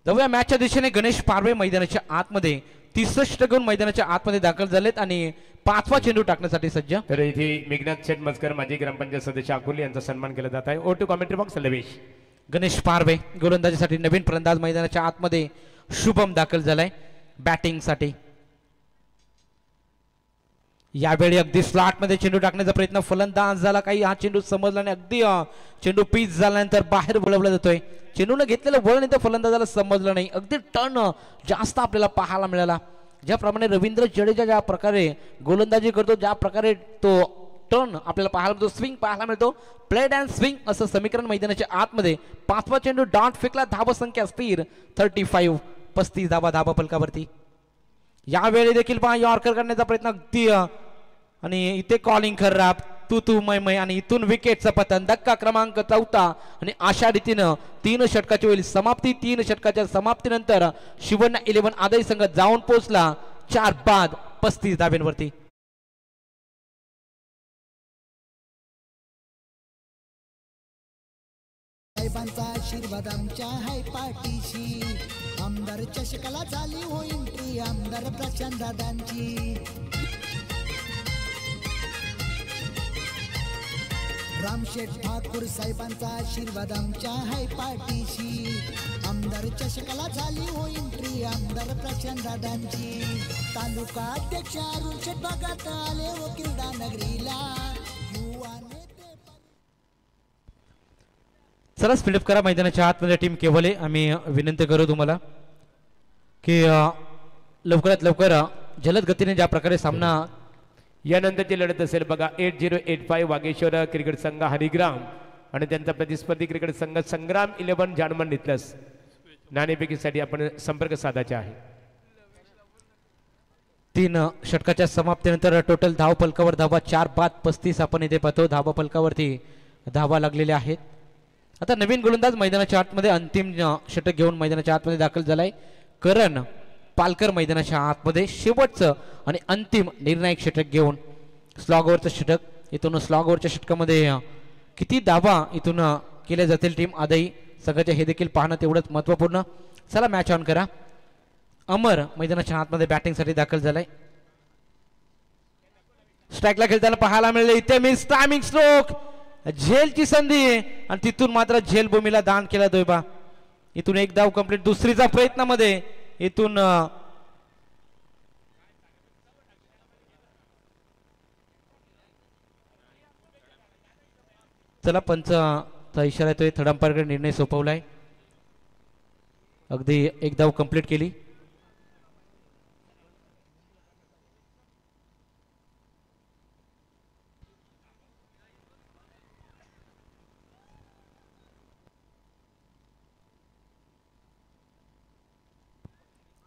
जाऊया मॅचच्या दिशेने. गणेश पारवे मैदानाच्या आतमध्ये 63 घेऊन मैदानाच्या आतमध्ये दाखल झालेत आणि 5वा चेंडू टाकण्यासाठी सज्ज. तर इथे मेघनाथ शेठ मस्कर माजी ग्रामपंचायत सदस्य अकोली यांचा सन्मान केला जात आहे. ओटू कॉमेंट्री बॉक्स लवेश. गणेश पारवे गोलंदाजीसाठी नवीन फलंदाज मैदानाच्या आतमध्ये शुभम दाखल झालाय बॅटिंग साठी. यावेळी अगदी स्लॉट मध्ये चेंडू टाकण्याचा प्रयत्न फलंदाज झाला. काही हा चेंडू समजला नाही. अगदी चेंडू पीच झाल्यानंतर बाहेर बोलवला जातोय. चेंडूने घेतलेलं वळण इथं फलंदाजाला समजलं नाही. अगदी टर्न जास्त आपल्याला पाहायला मिळाला. ज्याप्रमाणे रवींद्र जडेजा ज्या प्रकारे गोलंदाजी करतो ज्या प्रकारे तो टर्न आपल्याला पाहायला मिळतो स्विंग पाहायला मिळतो प्लेड अँड स्विंग असं समीकरण मैदानाच्या आतमध्ये. 5वा चेंडू डॉट फेकला. धावा संख्या स्थिर 35 35 धावा फलकावरती. यावेळी देखील पहा यॉर्कर करण्याचा प्रयत्न अगदी आणि इथे कॉलिंग खराब तू मै आणि इथून विकेटचं पतन. धक्का क्रमांक 4 आणि अशा रीतीनं 3 षटकाची होईल समाप्ती. 3 षटकाच्या समाप्तीनंतर शिवण्णा 11 आदई संघ जाऊन पोहोचला 4 बाद 35 धाब्यांवरती. साहेबांचा आशीर्वाद आमच्या हाय पाठीशी. आमदार चषकाला झाली हो एंट्री आमदार प्रशांत दादांची. रामशेठ ठाकूर साहेबांचा आशीर्वाद आमच्या हाय पाठीशी. आमदार चषकाला झाली हो एंट्री आमदार प्रशांत दादांची. तालुका अध्यक्ष अरुण शेठ भागात आले हो क्रीडा नगरीला. युवा नेते चला स्पीडअप करा मैदानाच्या आतमध्ये टीम केवले. आम्ही विनंती करू तुम्हाला की लवकरात लवकर जलद गतीने ज्या प्रकारे सामना यानंतरची लढत असेल बघा 8085 वागेश्वर क्रिकेट संघ हरिग्राम आणि त्यांचा प्रतिस्पर्धी क्रिकेट संघ संग्राम 11 जाणमन नितलस. नाणेफेकीसाठी आपण संपर्क साधायचे आहे. 3 षटकाच्या समाप्तीनंतर टोटल धाव फलकावर धावा 4 बाद 35 आपण इथे पाहतो. धावा फलकावरती धावा लागलेल्या आहेत. आता नवीन गोलंदाज मैदानाच्या आतमध्ये अंतिम षटक घेऊन मैदानाच्या आतमध्ये दाखल झालाय करण. पालकर मैदानाच्या आतमध्ये शेवटचं आणि अंतिम निर्णायक षटक घेऊन स्लॉगवरचं षटक इथून स्लॉगवरच्या षटकामध्ये किती धावा इथून केल्या जातील टीम आदई संघाचे हे देखील पाहणं तेवढंच महत्त्वपूर्ण. चला मॅच ऑन करा. अमर मैदानाच्या आतमध्ये बॅटिंगसाठी दाखल झालाय. स्ट्राईकला खेळताना पाहायला मिळाले इथे मिस टायमिंग स्ट्रोक झेलची संधी आणि तिथून मात्र झेल भूमीला दान केला दोयबा. इथून एक धाव कंप्लीट दुसरीचा प्रयत्नामध्ये इथून चला पंचचा इशारा येतोय. थर्ड अंपायरकडे निर्णय सोपवलाय. अगदी एक धाव कंप्लीट केली.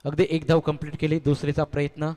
अगदी एक धाव कंप्लीट केली. दुसरीचा प्रयत्न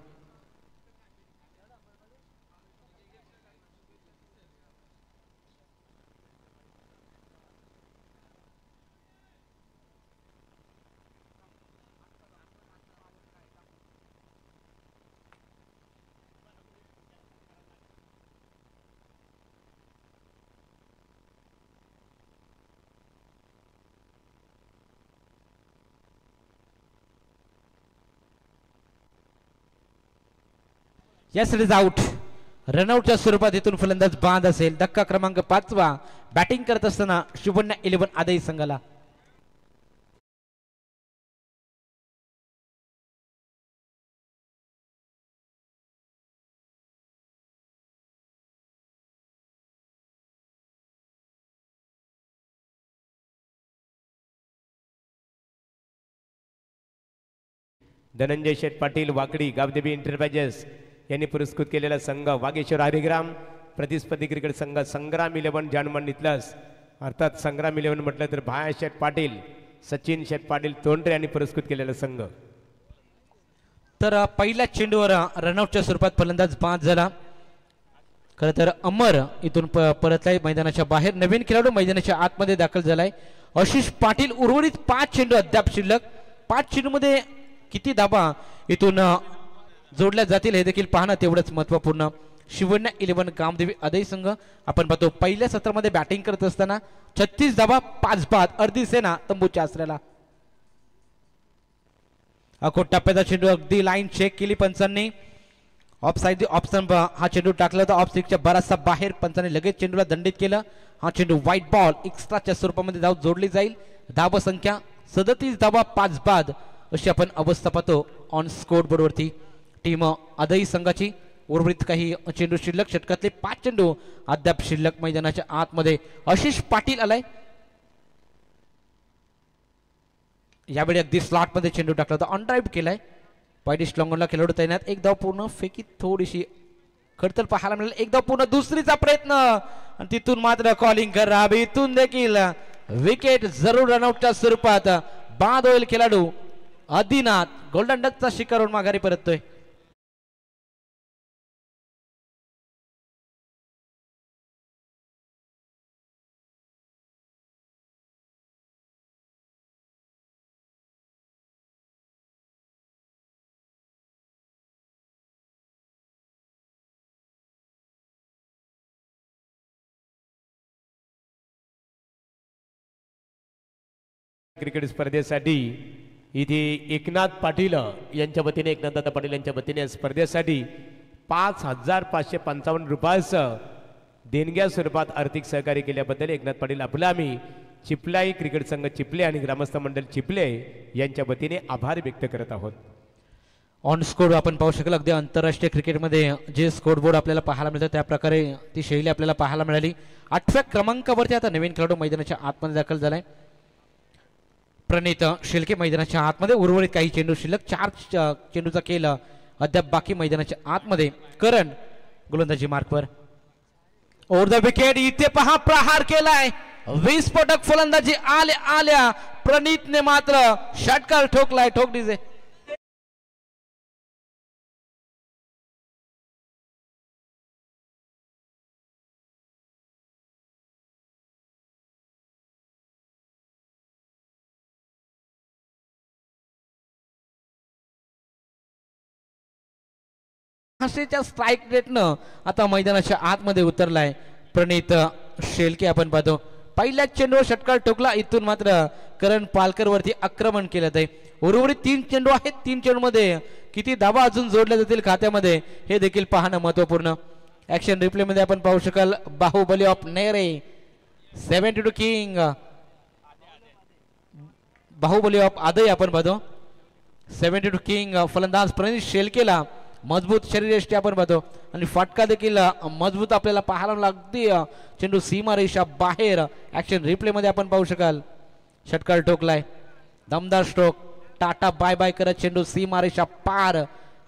यस इट इज आउट. रनआउटच्या स्वरूपात इथून फलंदाज बाद असेल. धक्का क्रमांक 5 बॅटिंग करत असताना शुभन्या 11 आदई संघाला. धनंजय शेठ पाटील वाकडी गावदेवी एंटरप्राइजेस यांनी पुरस्कृत केलेला संघ वागेश्वर हरिग्राम प्रतिस्पर्धी क्रिकेट संघ संग्राम 11 जानमन नितलस. अर्थात संग्राम 11 म्हटलं तर भाया शेठ पाटील सचिन शेठ पाटील तोंडरे यांनी पुरस्कृत केलेला संघ. तर पहिल्या चेंडूवर रनआउटच्या स्वरूपात फलंदाज बाद झाला. खरं तर अमर इथून परतलाय मैदानाच्या बाहेर. नवीन खेळाडू मैदानाच्या आतमध्ये दाखल झालाय आशिष पाटील. उर्वरित 5 चेंडू अद्याप शिल्लक. 5 चेंडूमध्ये किती धाबा इथून जोडल्या जातील हे देखील पाहणं तेवढंच महत्त्वपूर्ण. शिवन्या 11 कामदेवी आदई संघ आपण पाहतो पहिल्या सत्रामध्ये बॅटिंग करत असताना 36 धाबा 5 बाद. अर्धी सेना तंबूच्या आसऱ्याला. अकोट टप्प्याचा चेंडू अगदी लाईन चेक केली पंचांनी. ऑफ साईड ऑप्शन हा चेंडू टाकला होता ऑफ स्टिकच्या बराचसा बाहेर. पंचांनी लगेच चेंडूला दंडित केलं. हा चेंडू व्हाईट बॉल एक्स्ट्राच्या स्वरूपामध्ये धाव जोडली जाईल. धाव संख्या 37 धाबा 5 बाद अशी आपण अवस्था पाहतो ऑन स्कोर बोर्डवरती टीम आदई संघाची. उर्वरित काही चेंडू शिल्लक. षटकातले 5 चेंडू अद्याप शिल्लक. मैदानाच्या आतमध्ये आशिष पाटील आलाय. यावेळी अगदी स्लॉट मध्ये चेंडू टाकला होता. ऑन ड्राईव्ह केलाय. पायडिश लॉंगनला खेळाडू तैनात. एक धाव पूर्ण. फेकी थोडीशी खडतर पाहायला मिळेल. एक धाव पूर्ण. दुसरीचा प्रयत्न आणि तिथून मात्र कॉलिंग करावे. इथून देखील विकेट जरूर रनआउटच्या स्वरूपात बाद होईल. खेळाडू आदिनाथ गोल्डन डकचा शिकार होऊन माघारी परततोय. क्रिकेट स्पर्धेसाठी इथे एकनाथ पाटील यांच्या वतीने एकनाथदादा पाटील यांच्या वतीने स्पर्धेसाठी 5,555 रुपयाचं देणग्या स्वरूपात आर्थिक सहकार्य केल्याबद्दल एकनाथ पाटील आपला आम्ही चिपलाई क्रिकेट संघ चिपले आणि ग्रामस्थ मंडळ चिपले यांच्या वतीने आभार व्यक्त करत आहोत. ऑन स्कोर आपण पाहू शकाल. अगदी आंतरराष्ट्रीय क्रिकेटमध्ये जे स्कोरबोर्ड आपल्याला पाहायला मिळतं त्या प्रकारे ती शैली आपल्याला पाहायला मिळाली. 8व्या क्रमांकावरती आता नवीन खेळाडू मैदानाच्या आतमध्ये दाखल झालाय. प्रणित शिल्के मैदानाच्या आतमध्ये. उर्वरित काही चेंडू शिल्लक. 4 चेंडूचा खेळ अद्याप बाकी मैदानाच्या आतमध्ये. करण गोलंदाजी मार्कवर. Over the wicket. इथे पहा प्रहार केलाय. विस्फोटक फलंदाजी आल्या प्रणितने मात्र षटकार ठोकलाय. ठोक डीजे. 600च्या स्ट्राईक रेटनं आता मैदानाच्या आतमध्ये उतरलाय प्रणित शेळके. आपण पाहतो पहिल्याच चेंडूवर षटकार ठोकला. इथून मात्र करण पालकर वरती आक्रमण केलं आहे. उर्वरित 3 चेंडू आहेत. 3 चेंडूमध्ये किती धावा अजून जोडल्या जातील खात्यामध्ये हे देखील पाहणं महत्वपूर्ण. ऍक्शन रिप्ले मध्ये आपण पाहू शकाल Baahubali of Nere 72 king Baahubali of Adai आपण पाहतो 72 किंग फलंदाज प्रणित शेळकेला मजबूत शरीरयष्टी आपण पाहतो आणि फटका देखील मजबूत आपल्याला पाहायला लागते. चेंडू सीमा रेषा बाहेर. ऍक्शन रिप्ले मध्ये आपण पाहू शकाल षटकार ठोकलाय. दमदार स्ट्रोक. टाटा बाय बाय करत चेंडू सीमा रेषा पार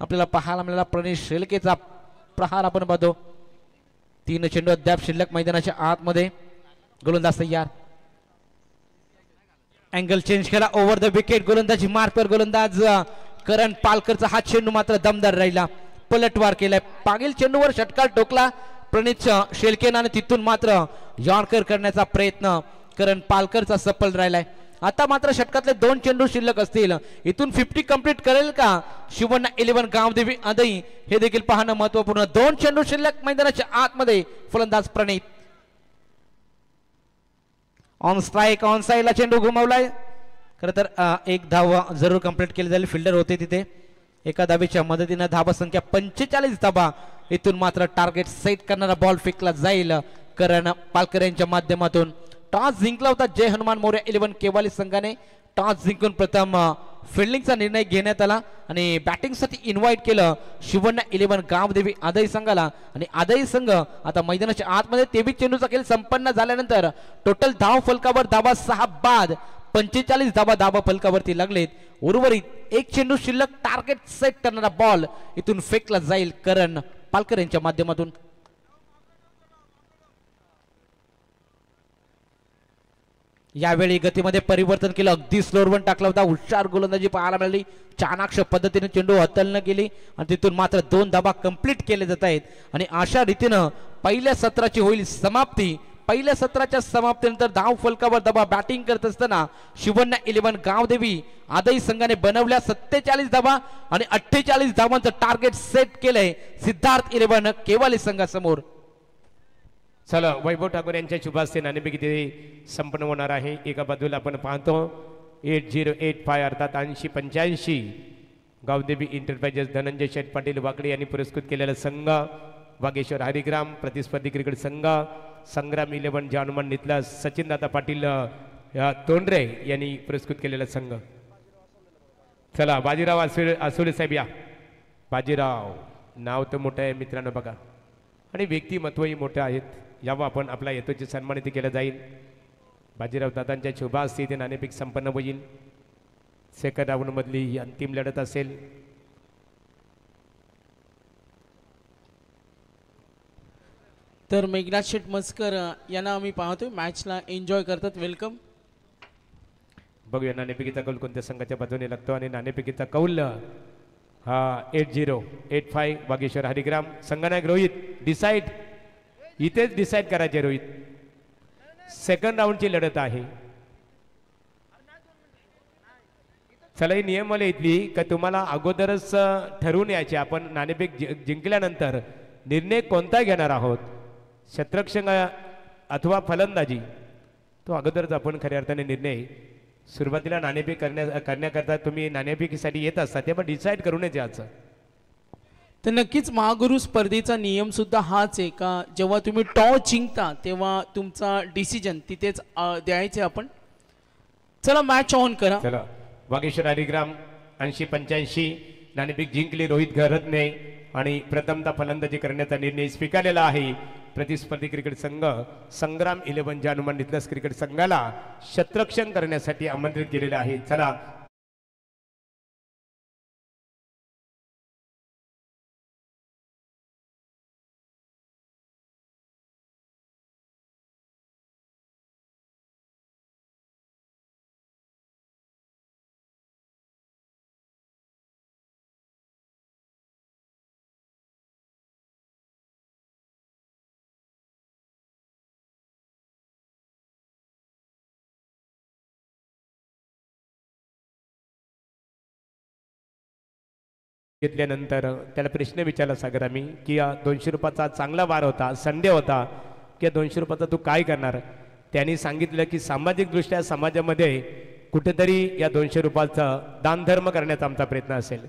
आपल्याला पाहायला मिळाला. प्रणित शेळकेचा प्रहार आपण पाहतो. 3 चेंडू अद्याप शिल्लक मैदानाच्या आतमध्ये. गोलंदाज तयार. अँगल चेंज केला ओव्हर द विकेट. गोलंदाजी मार्कवर गोलंदाज करण पालकरचा हा चेंडू मात्र दमदार राहिला. पलटवार केलाय. मागील चेंडूवर षटकार ठोकला प्रणित शेळकेनं आणि तिथून मात्र यॉर्कर करण्याचा प्रयत्न करण पालकरचा सफल राहिलाय. आता मात्र षटकातले 2 चेंडू शिल्लक असतील. इथून 50 कंप्लीट करेल का शिवण्णा 11 गावदेवी आदई हे देखील पाहणं महत्वपूर्ण. 2 चेंडू शिल्लक मैदानाच्या आतमध्ये. फलंदाज प्रणित ऑन स्ट्राईक ऑन साईडला चेंडू घुमवलाय. खरं तर एक धाव जरूर कंप्लीट केली जाईल. फिल्डर होते तिथे. एका धावेच्या मदतीने धावा संख्या 45 धावा. इथून मात्र टार्गेट सेट करणारा बॉल फेकला जाईल करण पालकर यांच्या माध्यमातून. टॉस जिंकला होता जय हनुमान मोर्या 11 केवाली संघाने. टॉस जिंकून प्रथम फिल्डिंगचा निर्णय घेण्यात आला आणि बॅटिंगसाठी इन्व्हाइट केलं शिवण्णा 11 गावदेवी आदई संघाला. आणि आदई संघ आता मैदानाच्या आतमध्ये 23 चेंडूचा खेळ संपन्न झाल्यानंतर टोटल धाव फलकावर धावा 6 बाद 45 धावा फलकावरती लागलेत. उर्वरित 1 चेंडू शिल्लक. टार्गेट सेट करणारा बॉल इथून फेकला जाईल करण पालकर यांच्या माध्यमातून. यावेळी गतीमध्ये परिवर्तन केलं. अगदी स्लोअर टाकला होता. हुशार गोलंदाजी पाहायला मिळाली. चाणाक्ष पद्धतीने चेंडू हतलनं केली आणि तिथून मात्र 2 धावा कंप्लीट केले जात आहेत. आणि अशा रीतीनं पहिल्या सत्राची होईल समाप्ती. पहिल्या सत्राच्या समाप्तीनंतर धाव फलकावर धावा बॅटिंग करत असताना शिवण्णा 11 गावदेवी आदई संघाने बनवल्या 47 धावा आणि 48 धावांचं टार्गेट सेट केलंय सिद्धार्थ 11 केवाली संघासमोर. चला वैभव ठाकूर यांच्या शुभ हस्ते नाणेफेक इथे संपन्न होणार आहे. एका बाजूला आपण पाहतो 8085 अर्थात 8085 गावदेवी इंटरप्राइजेस धनंजय शेठ पाटील वाकडे यांनी पुरस्कृत केलेला संघ. वागेश्वर हरिग्राम प्रतिस्पर्धी क्रिकेट संघ. संग्राम 11 जानुमान नितला सचिनदादा पाटील तोंडरे यांनी पुरस्कृत केलेला संघ. चला बाजीराव आसुले साहेब या. बाजीराव नाव तर मोठं आहे मित्रांनो बघा आणि व्यक्तिमत्वही मोठे आहेत. यावं आपण आपला येतोचे सन्मान इथे केला जाईल. बाजीराव दादांच्या शुभ हस्ते इथे नाणेफेक संपन्न होईल. सेकंड राऊंडमधली ही अंतिम लढत असेल. तर मेघनाथ शेठ मस्कर यांना आम्ही पाहतोय मॅचला एन्जॉय करतात. वेलकम. बघूया नाणेफेकीचा कौल कोणत्या संघाच्या बाजूने लागतो आणि नाणेफेकीचा कौल हा 8085 वागेश्वर हरिग्राम. संगनायक रोहित डिसाईड इथेच डिसाईड करायचे रोहित. सेकंड राऊंडची लढत आहे. चला ही नियमावली इथली का तुम्हाला अगोदरच ठरवून यायचे आपण नाणेफेक जिंकल्यानंतर निर्णय कोणता घेणार आहोत क्षेत्ररक्षण अथवा फलंदाजी तो अगोदरच आपण खऱ्या अर्थाने निर्णय सुरुवातीला नाणेफेक करण्याकरता तुम्ही नाणेफेकीसाठी येत असता ते पण डिसाईड करूनच यायचं. तर नक्कीच महागुरु स्पर्धेचा नियम सुद्धा हाच आहे का जेव्हा तुम्ही टॉस जिंकता तेव्हा तुमचा डिसिजन तिथेच द्यायचे आपण. चला मॅच ऑन करा. चला वागेश्वर हरिग्राम 8085 नाणेफेक जिंकली रोहित घरतने आणि प्रथमतः फलंदाजी करण्याचा निर्णय स्वीकारलेला आहे. प्रतिस्पर्धी क्रिकेट संघ संग्राम 11 जानुमान नितलस क्रिकेट संघाला क्षेत्ररक्षण करण्यासाठी आमंत्रित केलेले आहे. चला घेतल्यानंतर त्याला प्रश्न विचारला सागर आम्ही की 200 रुपयाचा चांगला वार होता, संडे होता, की 200 रुपयाचा तू काय करणार. त्यांनी सांगितलं की सामाजिकदृष्ट्या समाजामध्ये कुठेतरी या 200 रुपयाचं दानधर्म करण्याचा आमचा प्रयत्न असेल.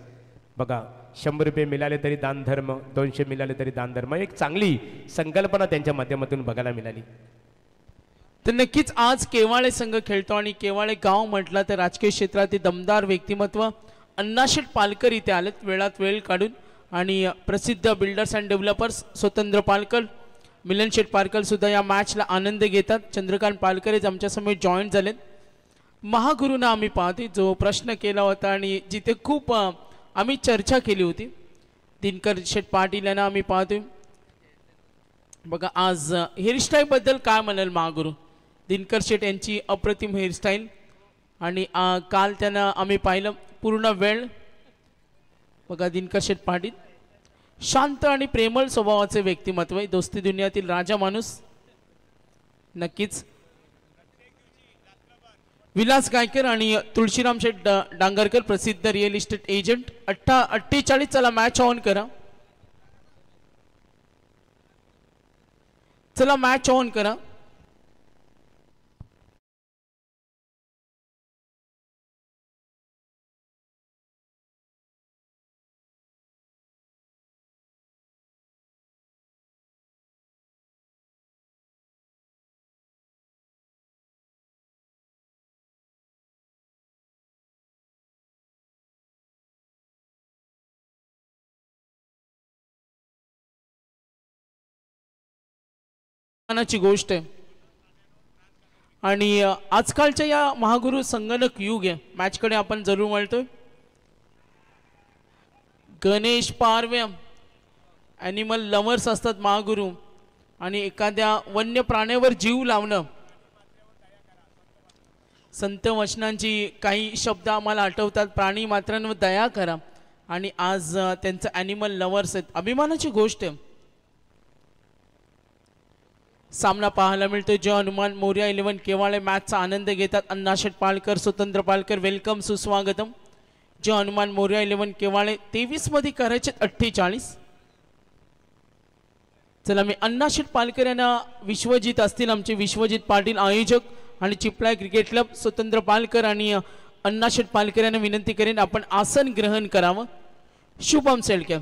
बघा 100 रुपये मिळाले तरी दानधर्म, 200 मिळाले तरी दानधर्म, एक चांगली संकल्पना त्यांच्या माध्यमातून बघायला मिळाली. तर नक्कीच आज केवाळे संघ खेळतो आणि केवाळे गाव म्हटलं तर राजकीय क्षेत्रातील दमदार व्यक्तिमत्व अण्णाशेठ पालकर इथे आलेत वेळात वेळ काढून. आणि प्रसिद्ध बिल्डर्स अँड डेव्हलपर्स स्वतंत्र पालकर, मिलन शेठ पालकर सुद्धा या मॅचला आनंद घेतात. चंद्रकांत पालकरच आमच्यासमोर जॉईन झालेत. महागुरूंना आम्ही पाहते जो प्रश्न केला होता आणि जिथे खूप आम्ही चर्चा केली होती, दिनकर शेठ पाटील यांना आम्ही पाहतोय. बघा आज हेअरस्टाईलबद्दल काय म्हणाल महागुरू. दिनकर शेठ यांची अप्रतिम हेअरस्टाईल आणि काल त्यांना आम्ही पाहिलं पूर्ण वेळ. बघा दिनकर शेठ पाटील शांत आणि प्रेमळ स्वभावाचे व्यक्तिमत्व आहे, दोस्ती दुनियातील राजा माणूस. नक्कीच विलास गायकर आणि तुळशीराम शेठ डांगरकर प्रसिद्ध रिअल इस्टेट एजंट. 48 चला मॅच ऑन करा, चला मॅच ऑन करा. ची गोष्ट आहे आणि आजकालच्या या महागुरू संगणक युग आहे मॅचकडे आपण जरूर वळतोय. गणेश पारवे ॲनिमल लव्हर्स असतात महागुरू आणि एखाद्या वन्य प्राण्यावर जीव लावणं, संत वचनांची काही शब्द आम्हाला आठवतात, प्राणी मात्रांवर दया करा. आणि आज त्यांचं ॲनिमल लव्हर्स आहेत, अभिमानाची गोष्ट आहे. सामना पाहायला मिळतो जय हनुमान मोरया 11 केवाळे मॅचचा आनंद घेतात. अण्णाशेठ पालकर, स्वतंत्र पालकर वेलकम, सुस्वागतम. जय हनुमान मोरया 11 केवाळे 23 मध्ये करायचे 48. चला मी अण्णाशेठ पालकर यांना विश्वजित असतील आमचे विश्वजित पाटील आयोजक आणि चिपळाई क्रिकेट क्लब स्वतंत्र पालकर आणि अण्णाशेठ पालकर यांना विनंती करेन आपण आसन ग्रहण करावं. शुभम सेलके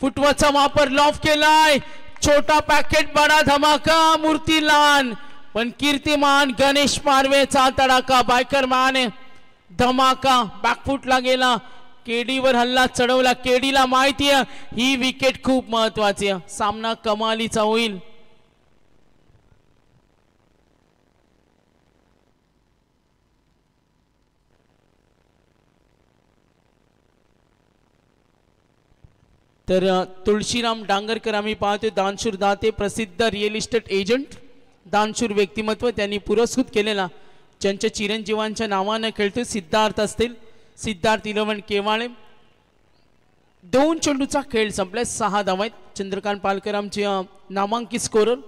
फुटवाचा वापर लॉफ केलाय, छोटा पॅकेट बडा धमाका, मूर्ती लहान पण कीर्तिमान. गणेश पारवेचा तडाखा, बायकर मान धमाका, बॅकफुटला गेला, केडीवर हल्ला चढवला. केडीला माहिती आहे ही विकेट खूप महत्वाची आहे, सामना कमालीचा होईल. तर तुळशीराम डांगरकर आम्ही पाहतोय दानशूर दाते प्रसिद्ध रिअल इस्टेट एजंट, दानशूर व्यक्तिमत्व त्यांनी पुरस्कृत केलेला ज्यांच्या चिरंजीवांच्या नावाने खेळतोय. सिद्धार्थ असतील, सिद्धार्थ 11 केवाळे. 2 चेंडूचा खेळ संपलाय, 6 धावा आहेत. चंद्रकांत पालकर आमचे नामांकित स्कोरर,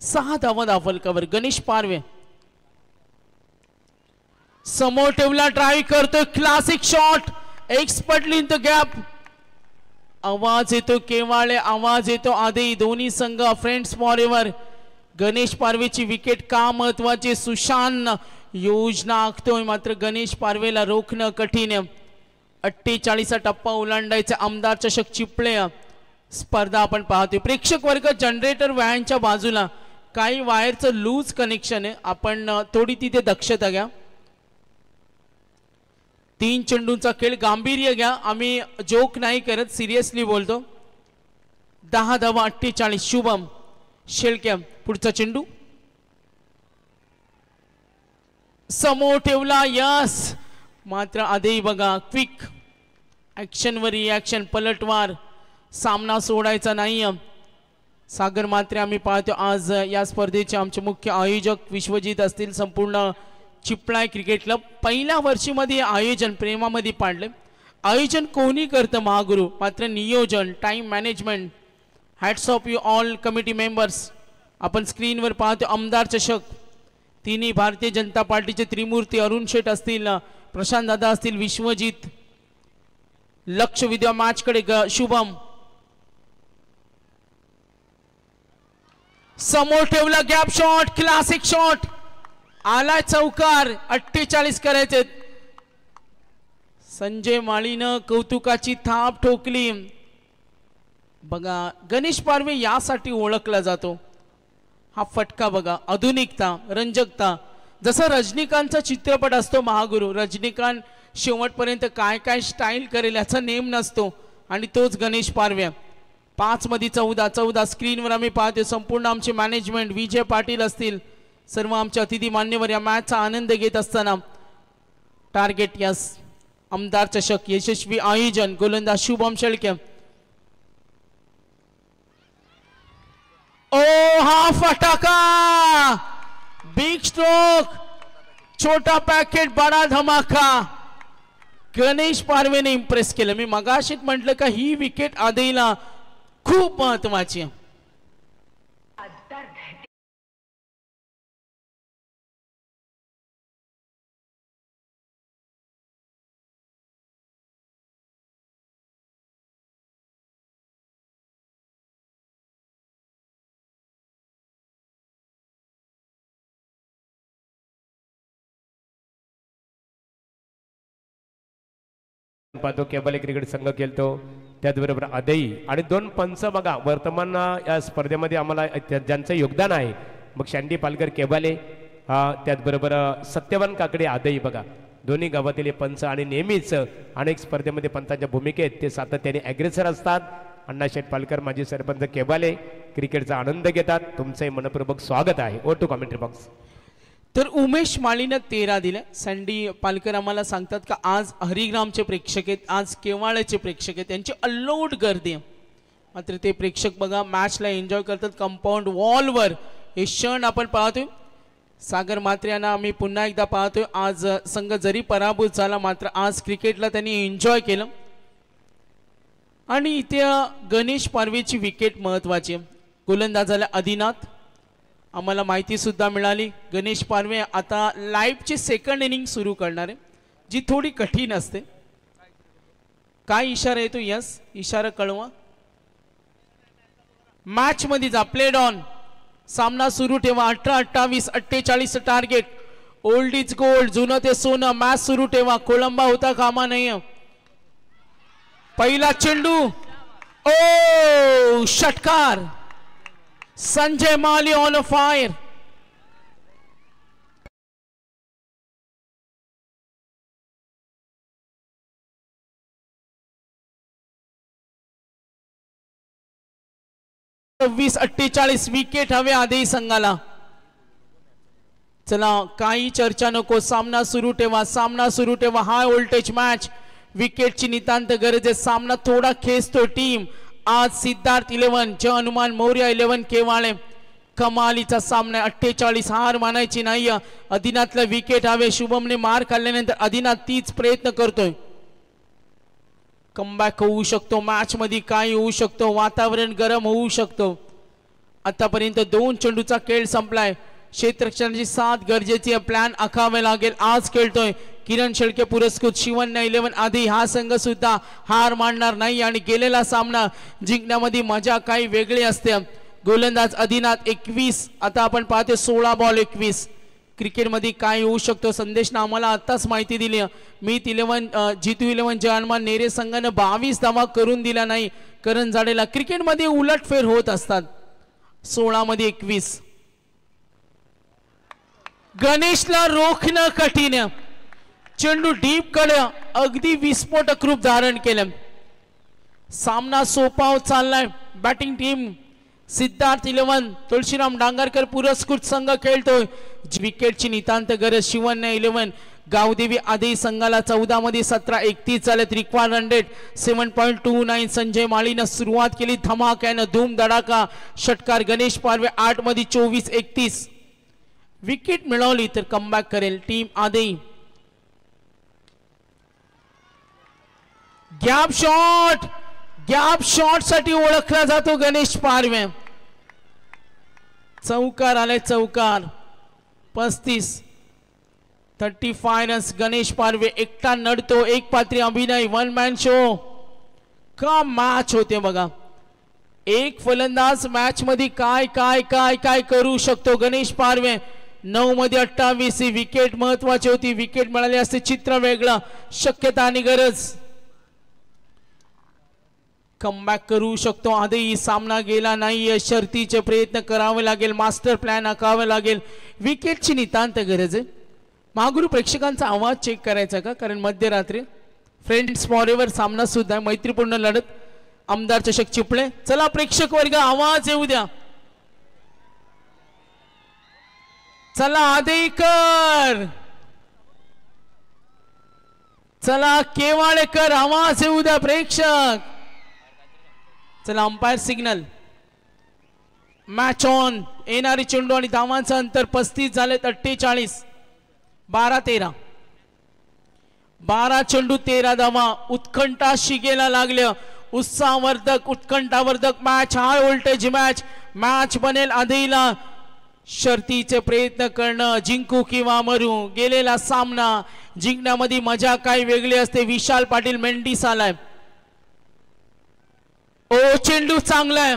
6 धावा दाफलकावर. गणेश पारवे समोर ठेवला, ड्राईव्ह करतोय, classic shot, expertly in the gap. आवाज येतो केवाळे, आवाज येतो आधी. दोन्ही संघ फ्रेंड्स फॉरएव्हर. गणेश पारवेची विकेट का महत्वाची, सुशांत योजना आखतोय मात्र गणेश पारवेला रोखणं कठीण आहे. 48 टप्पा ओलांडायचा आमदार चषक चिपळे स्पर्धा आपण पाहतोय. प्रेक्षक वर्ग जनरेटर व्हॅनच्या बाजूला काही वायरचं लूज कनेक्शन आहे, आपण थोडी तिथे दक्षता घ्या. 3 चेंडूंचा खेळ, गांभीर्य घ्या, आम्ही जोक नाही करत, सिरियसली बोलतो. 10 धावा 48. शुभम शेळके पुढचा चेंडू समोर ठेवला, यस मात्र आधी बघा क्विक ॲक्शनवर रिॲक्शन, पलटवार, सामना सोडायचा नाही. सागर मात्रे आम्ही पाहतो आज या स्पर्धेचे आमचे मुख्य आयोजक विश्वजित असतील, संपूर्ण चिपळाई क्रिकेट क्लब. पहिल्या वर्षीमध्ये आयोजन प्रेमामध्ये पाडले. आयोजन कोणी करतं महागुरू, मात्र नियोजन, time management. Hats off you all committee members. आपण स्क्रीनवर पाहतो आमदार चषक, तिन्ही भारतीय जनता पार्टीचे त्रिमूर्ती, अरुण शेठ असतील, प्रशांत दादा असतील, विश्वजित लक्ष विद्या मॅच कडे शुभम समोर ठेवला गॅप शॉट क्लासिक शॉट आलाय चौकार 48 करायचे संजय माळीनं कौतुकाची थाप ठोकली बघा गणेश पारवे यासाठी ओळखला जातो हा फटका बघा आधुनिकता रंजकता जसा रजनीकांतचा चित्रपट असतो महागुरु रजनीकांत शेवटपर्यंत काय काय स्टाईल करेल याचा नेम नसतो आणि तोच गणेश पारवे 5 मध्ये 14 स्क्रीनवर आम्ही पाहतो संपूर्ण आमचे मॅनेजमेंट विजय पाटील असतील सर्व आमचे अतिथी मान्यवर या मॅचचा आनंद घेत असताना टार्गेट यस आमदार चषक यशस्वी आयोजन गोलंदाज शुभम शेळके ओ हा फटाका बिग स्ट्रोक छोटा पॅकेट बडा धमाका गणेश पारवेने इम्प्रेस केलं मी मगाशीच म्हटलं का ही विकेट आधीला खूप महत्वाची पाहतो केबल क्रिकेट संघ खेळतो त्याचबरोबर आदई आणि 2 पंच बघा वर्तमान या स्पर्धेमध्ये आम्हाला ज्यांचं योगदान आहे मग शांडी पालकर केबाले त्याचबरोबर सत्यवान काकडे आदई बघा दोन्ही गावातील पंच आणि नेहमीच अनेक स्पर्धेमध्ये पंचांच्या भूमिकेत ते सातत्याने अग्रेसर असतात अण्णाशेठ पालकर माजी सरपंच केबाले क्रिकेटचा आनंद घेतात तुमचंही मनपूर्वक स्वागत आहे ओ टू कमेंट्री बॉक्स तर उमेश माळीनं 13 दिल्या सँडी पालकर आम्हाला सांगतात का आज हरिग्रामचे प्रेक्षक आहेत आज केवाळ्याचे प्रेक्षक आहेत त्यांची अल्लोट गर्दी आहे मात्र ते प्रेक्षक बघा मॅचला एन्जॉय करतात कंपाऊंड वॉलवर हे क्षण आपण पाहतोय सागर मात्रे यांना आम्ही पुन्हा एकदा पाहतोय आज संघ जरी पराभूत झाला मात्र आज क्रिकेटला त्यांनी एन्जॉय केलं आणि इथे गणेश पारवेची विकेट महत्वाची गोलंदाजाला आदिनाथ आम्हाला माहिती सुद्धा मिळाली गणेश पारवे आता लाईव्हची सेकंड इनिंग सुरू करणार आहे जी थोडी कठीण असते काय इशारा येतो यस इशारा कळवा मॅच मध्ये जा प्लेड ऑन सामना सुरू ठेवा 18-28 48 टार्गेट ओल्ड इज गोल्ड जुनं ते सोनं मॅच सुरू ठेवा कोलंबा होता कामा नाही पहिला चेंडू ओ षटकार संजय माली ऑन फायर वीस 48 विकेट हवे आधी संघाला चला काही चर्चा नको सामना सुरू ठेवा हाय व्होल्टेज मॅच विकेटची नितांत गरज आहे सामना थोडा खेचतो टीम आज सिद्धार्थ 11 जय हनुमान मौर्य 11 केवाळे कमालीचा सामना 48 हार मानायची नाही आदिनाथला विकेट हवे शुभमने मार खाल्ल्यानंतर आदिनाथ तीच प्रयत्न करतोय कमबॅक होऊ शकतो मॅच मध्ये काय होऊ शकतो वातावरण गरम होऊ शकतो आतापर्यंत 2 चेंडूचा खेळ संपलाय क्षेत्ररक्षणाची साथ गरजेची प्लॅन आखावे लागेल आज खेळतोय किरण शेळके पुरस्कृत शिवन्य 11 आधी हा संघ सुद्धा हार मानणार नाही आणि गेलेला सामना जिंकण्यामध्ये मजा काही वेगळी असते गोलंदाज आदिनाथ 21 आता आपण पाहतो 16 बॉल 21 क्रिकेट मध्ये काय होऊ शकतो संदेशने आम्हाला आताच माहिती दिली मीत 11 जितू 11 जय हनुमान नेरे संघाने 22 धावा करून दिला नाही करण झाडेला क्रिकेट मध्ये उलटफेर होत असतात 16 मध्ये 21 गणेशला रोखणं कठीण चेंडू डीप कडे अगदी विस्फोटक रूप धारण केलं सामना सोपा चाललाय बॅटिंग टीम सिद्धार्थ 11 तुळशीराम डांगरकर पुरस्कृत संघ खेळतोय विकेटची नितांत गरज शिवन्य 11 गावदेवी आधी संघाला 14 मध्ये 17-31 झालेत रिक्वायर्ड रन रेट 7.29 संजय माळीने सुरुवात केली धमाक्याने धूम धडाका षटकार गणेश पारवे 8 मध्ये 24-31 विकेट मिळवली तर कमबॅक करेल टीम आधी गॅप शॉट साठी ओळखला जातो गणेश पारवे चौकार आले चौकार 35 रन्स गणेश पारवे एकटा नडतो एक पात्री अभिनय 1 मॅन शो का मॅच होते बघा. एक फलंदाज मॅच मध्ये काय काय काय काय करू शकतो. गणेश पारवे 9 मध्ये 28. विकेट महत्वाची होती. विकेट मिळाली असते चित्र वेगळं. शक्यता आणि गरज. कमबॅक करू शकतो. आधी सामना गेला नाही. शर्तीचे प्रयत्न करावे लागेल. मास्टर प्लॅन आखावे लागेल. विकेटची नितांत गरज आहे. मागुरू प्रेक्षकांचा आवाज चेक करायचा का, कारण मध्यरात्री फ्रेंड्स फॉरएव्हर सामना सुद्धा मैत्रीपूर्ण लढत. आमदार चषक चिपळे. चला प्रेक्षक वर्ग आवाज येऊ द्या. चला आदेकर, चला केवाळेकर, आवाज येऊ द्या प्रेक्षक. चला अंपायर सिग्नल. Match on. येणारी चेंडू आणि धावांचं अंतर 35 झाले. 48. 12-13. 12 चेंडू 13 धावा. उत्कंठा शिगेला लागल्या. उत्साहवर्धक उत्कंठावर्धक match. High voltage match. Match बनेल आधीला. शर्तीचे प्रयत्न करणं. जिंकू किंवा मरू. गेलेला सामना जिंकण्यामध्ये मजा काही वेगळी असते. विशाल पाटील मेंढीस आलाय. ओ चेंडू चांगला आहे.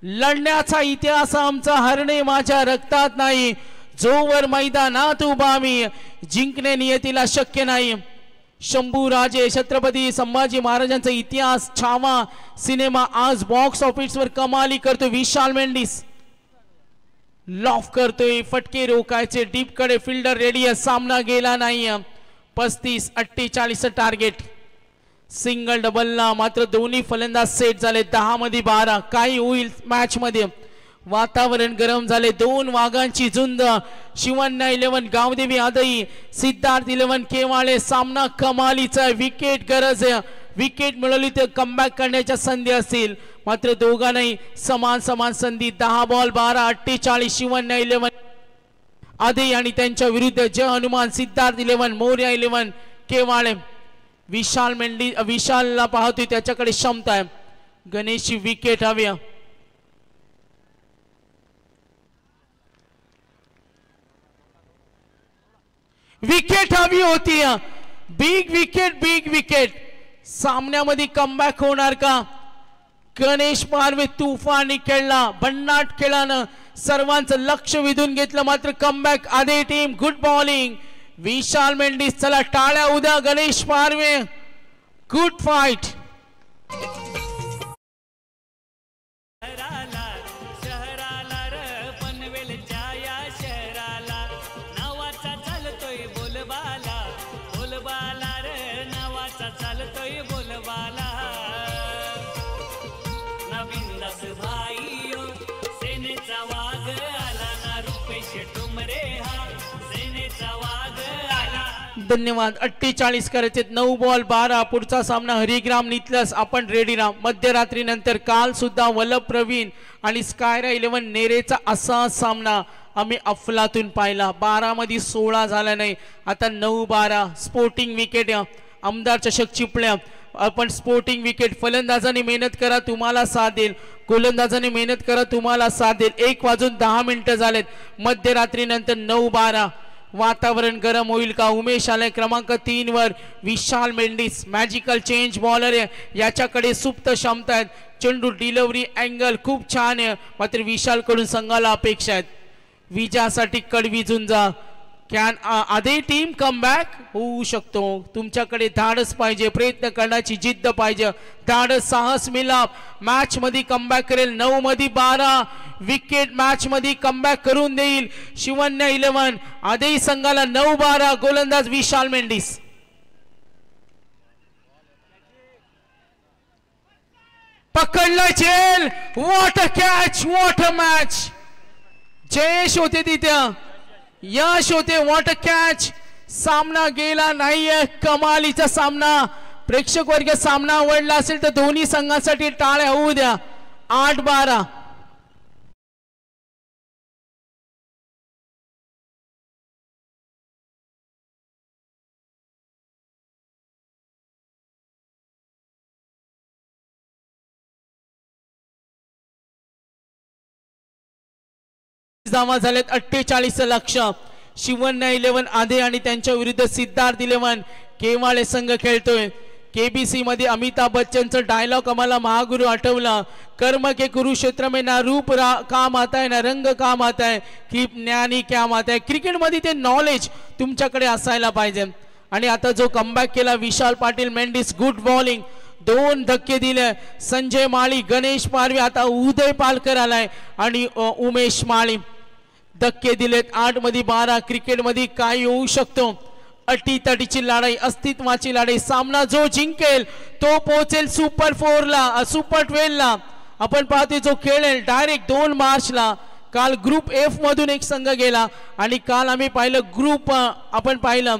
लढण्याचा इतिहास आमचा. हरणे माझ्या रक्तात नाही. जोवर मैदानात उभा मी, जिंकणे नियतीला शक्य नाही. शंभूराजे छत्रपती संभाजी महाराजांचा इतिहास छावा सिनेमा आज बॉक्स ऑफिसवर कमाली करतो. विशाल मेंढीस लॉफ करतोय. फटके रोकायचे. डीप कडे फिल्डर रेडी आहे. सामना गेला नाही. 35-48 टार्गेट. सिंगल डबलला मात्र दोन्ही फलंदाज सेट झाले. 10 मध्ये 12. काही होईल मॅच मध्ये. वातावरण गरम झाले. 2 वाघांची झुंज. शिवन्या 11 गावदेवी आदई. सिद्धार्थ 11 केवाळे. सामना कमालीचा. विकेट गरज आहे. विकेट मिळवली तर कमबॅक करण्याच्या संधी असतील. मात्र दोघांनाही समान समान संधी. 10 बॉल 12-48. शिवन्या 11 आदई आणि त्यांच्या विरुद्ध जय हनुमान. सिद्धार्थ 11 मोर्या 11 केवाळे. विशाल मेंढी विशालला पाहतोय. त्याच्याकडे क्षमता आहे. गणेशची विकेट हवी. विकेट हवी होती. Big wicket. Big wicket. सामन्यामध्ये कमबॅक होणार का. गणेश पारवे तुफानी खेळला. भन्नाट खेळानं सर्वांचं लक्ष वेधून घेतलं. मात्र कमबॅक आधी टीम. गुड बॉलिंग विशाल मेंढीस. चला टाळ्या उद्या गणेश पारवे. Good fight. धन्यवाद. 48 करायचे. 9 बॉल 12. पुढचा सामना हरिग्राम नितलस. आपण रेडी राहा. मध्यरात्री नंतर काल सुद्धा वल्लभ प्रवीण आणि स्कायरा 11 नेरेचा असा सामना आम्ही अफलातून पाहिला. 12 मध्ये 16 झाला नाही. आता 9-12. Sporting wicket. आमदार चषक चिपळ्या. आपण स्पोर्टिंग विकेट. फलंदाजांनी मेहनत करा तुम्हाला साथ देईल. गोलंदाजांनी मेहनत करा तुम्हाला साथ देईल. 1:10 झालेत. मध्यरात्री नंतर 9-12. वातावरण गरम होईल का. उमेश आलाय क्रमांक 3 वर. विशाल मेंढीस मॅजिकल चेंज बॉलर आहे. याच्याकडे सुप्त क्षमता आहेत. चेंडू डिलिव्हरी अँगल खूप छान आहे. मात्र विशाल कडून संघाला अपेक्षा आहेत विजयासाठी कडवी झुंजा. कॅन आधी टीम कमबॅक होऊ शकतो. तुमच्याकडे धाडस पाहिजे. प्रयत्न करण्याची जिद्द पाहिजे. धाडस साहस मिलाप. मॅच मध्ये कमबॅक करेल. 9 मध्ये 12. विकेट मॅच मध्ये कमबॅक करून देईल. शिवन्या 11 आधी संघाला. 9-12. गोलंदाज विशाल मेंढीस. पकडलं जेल. What a catch. What a match. Jayesh होते तिथे. यश होते. What a catch. सामना गेला नाहीये. कमालीचा सामना. प्रेक्षक वर्ग सामना आवडला असेल तर दोन्ही संघांसाठी टाळ्या होऊ द्या. 8-12. धावा झालेत. 48 लक्ष. शिवन्या 11 आधे आणि त्यांच्या विरुद्ध सिद्धार्थ 11 केवाळे संघ खेळतोय. केबीसी मध्ये अमिताभ बच्चनचं डायलॉग आम्हाला महागुरु आठवला, कर्म के कुरुक्षेत्र में ना रूप काम आता है ना रंग काम आता है की ज्ञानी क्या आता है. क्रिकेटमध्ये ते नॉलेज तुमच्याकडे असायला पाहिजे. आणि आता जो कमबॅक केला विशाल पाटील मेंडिस, गुड बॉलिंग, 2 धक्के दिले. संजय माळी, गणेश पारवे, आता उदय पालकर आलाय आणि उमेश माळी धक्के दिलेत. 8 मध्ये 12. क्रिकेटमध्ये काय होऊ शकतो? अटीतटीची लढाई, अस्तित्वाची लढाई. सामना जो जिंकेल तो पोहोचेल सुपर 4 ला, सुपर 12 ला. आपण पाहतोय जो खेळेल डायरेक्ट 2 मार्चला. काल ग्रुप एफ मधून एक संघ गेला आणि काल आम्ही पाहिलं ग्रुप आपण पाहिलं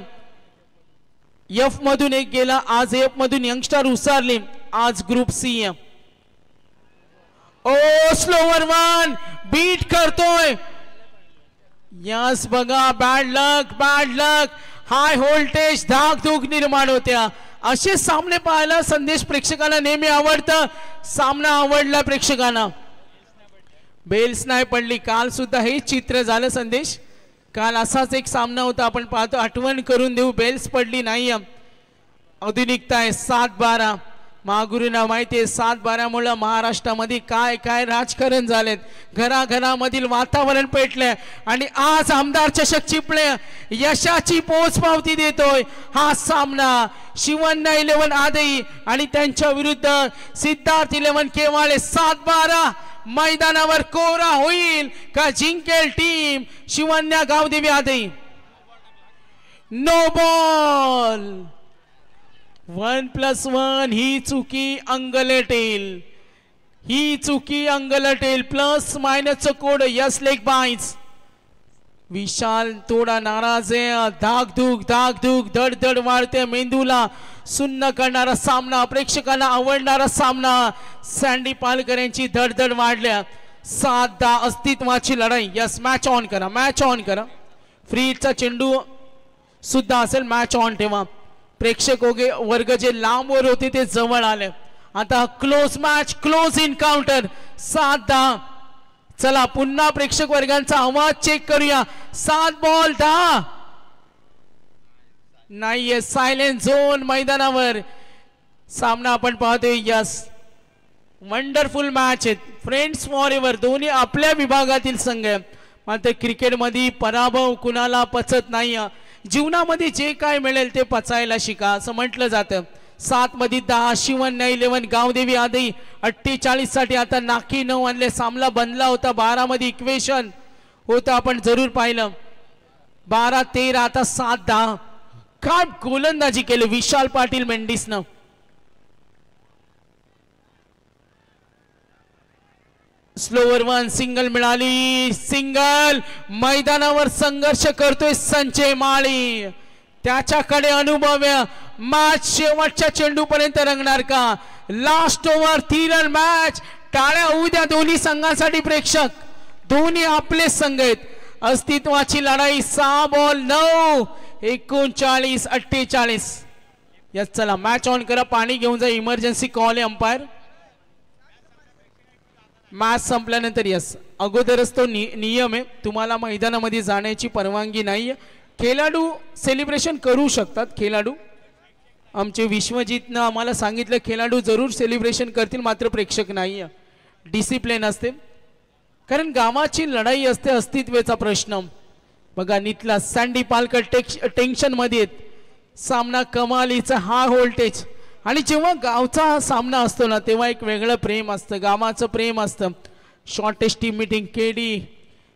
एफ मधून एक गेला. आज एफ मधून यंगस्टर उसारली. आज ग्रुप सी. ओ स्लोवर वन बीट करतोय. यस बघा, बॅड लक, बॅड लक. हाय व्होल्टेज, धाकधूक निर्माण होत्या. असे सामने पाहायला संदेश प्रेक्षकांना नेहमी आवडतं. सामना आवडला प्रेक्षकांना. बेल्स नाही पडली. काल सुद्धा हे चित्र झालं संदेश. काल असाच एक सामना होता, आपण पाहतो. आठवण करून देऊ, बेल्स पडली नाही. आधुनिकता आहे. 7-12 महागुरूंना माहिती आहे 7-12 मुळे महाराष्ट्रामध्ये काय काय राजकारण झालेत. घराघरामधील वातावरण पेटले आणि आज आमदार चषक चिपळे यशाची पोचपावती देतोय. हा सामना शिवन्या 11 आदई आणि त्यांच्या विरुद्ध सिद्धार्थ 11 केवाळे. 7-12 मैदानावर कोरा होईल का जिंकेल team Shivanya Gavdevi Adai? No ball. 1+1 ही चुकी अंगलटेल, ही चुकी अंगलटेल. प्लस मायनसचं code yes leg byes. Vishal थोडा नाराज आहे. धाकधूक धाकधूक धडधड वाढते. मेंदूला सुन्न करणारा सामना, प्रेक्षकांना आवडणारा सामना. सँडी पालकर यांची धडधड वाढल्या. 7-10 अस्तित्वाची लढाई. यस, मॅच ऑन करा, मॅच ऑन करा. फ्रीचा चेंडू सुद्धा असेल, मॅच ऑन ठेवा. प्रेक्षक वर्ग जे लांबवर होते ते जवळ आले. आता क्लोज मॅच, क्लोज इनकाउंटर. 7-10. चला पुन्हा प्रेक्षक वर्गांचा आवाज चेक करूया. 7 बॉल 10 नाहीये. सायलेंट झोन मैदानावर. सामना आपण पाहतोय. यस, वंडरफुल मॅच आहेत. Friends for ever. दोन्ही आपल्या विभागातील संघ आहे. मात्र क्रिकेटमध्ये पराभव कुणाला पचत नाही. जीवनामध्ये जे काय मिळेल ते पचायला शिका असं म्हटलं जातं. 7 मध्ये 10 शिवन्या 11 गावदेवी आदई 48 साठी आता नाकी 9 आणले. सामना बनला होता 12 मध्ये इक्वेशन होतं, आपण जरूर पाहिलं. 12-13 आता 7-10. काय गोलंदाजी केली Vishal Patil मेंडिसनं. Slower one, single मिळाली. सिंगल. मैदानावर संघर्ष करतोय संजय माळी. त्याच्याकडे अनुभव. मॅच शेवटच्या चेंडू पर्यंत रंगणार का? Last over 3 run match. टाळ्या होऊ द्या दोन्ही संघांसाठी प्रेक्षक. दोन्ही आपले संघ आहेत. अस्तित्वाची लढाई. 6 बॉल 9 39-48. यस, चला मॅच ऑन करा. पाणी घेऊन जा. इमर्जन्सी कॉल आहे अंपायर. मॅच संपल्यानंतर यस अगोदरच तो नियम आहे, तुम्हाला मैदानामध्ये जाण्याची परवानगी नाही. खेळाडू सेलिब्रेशन करू शकतात. खेळाडू आमचे विश्वजितनं आम्हाला सांगितलं खेळाडू जरूर सेलिब्रेशन करतील, मात्र प्रेक्षक नाही. डिसिप्लिन असते, कारण गावाची लढाई असते. अस्तित्वाचा प्रश्न बघा. नितला सँडी पालकर टेन्शन मध्ये. सामना कमालीचा, हा व्होल्टेज. आणि जेव्हा गावचा सामना असतो ना तेव्हा एक वेगळं प्रेम असतं, गावाचं प्रेम असतं. Shortest team meeting KD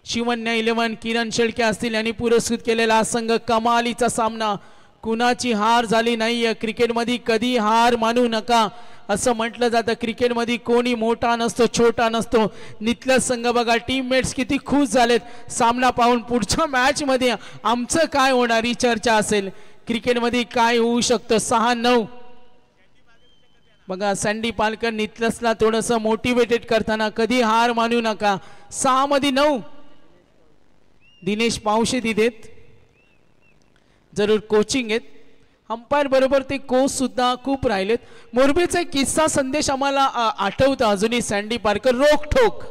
Shivanya 11 किरण शेळके असतील यांनी पुरस्कृत केलेला हा संघ. कमालीचा सामना. कुणाची हार झाली नाहीये. क्रिकेटमध्ये कधी हार मानू नका असं म्हटलं जातं. क्रिकेटमध्ये कोणी मोठा नसतो, छोटा नसतो. नितलं संघ बघा, टीममेट्स किती खुश झालेत सामना पाहून. पुढच्या मॅच मध्ये आमचं काय होणार ही चर्चा असेल. क्रिकेटमध्ये काय होऊ शकतं. 6-9 बघा. सँडी पालकर नितलसला थोडंसं मोटिवेटेड करताना कधी हार मानू नका. 6 मध्ये 9. दिनेश पावशे तिथेत, जरूर कोचिंग आहेत. अंपायर बरोबर ते कोच सुद्धा खूप राहिलेत. मोरबीचा एक किस्सा संदेश आम्हाला आठवतं अजूनही. सँडी पालकर रोखठोक.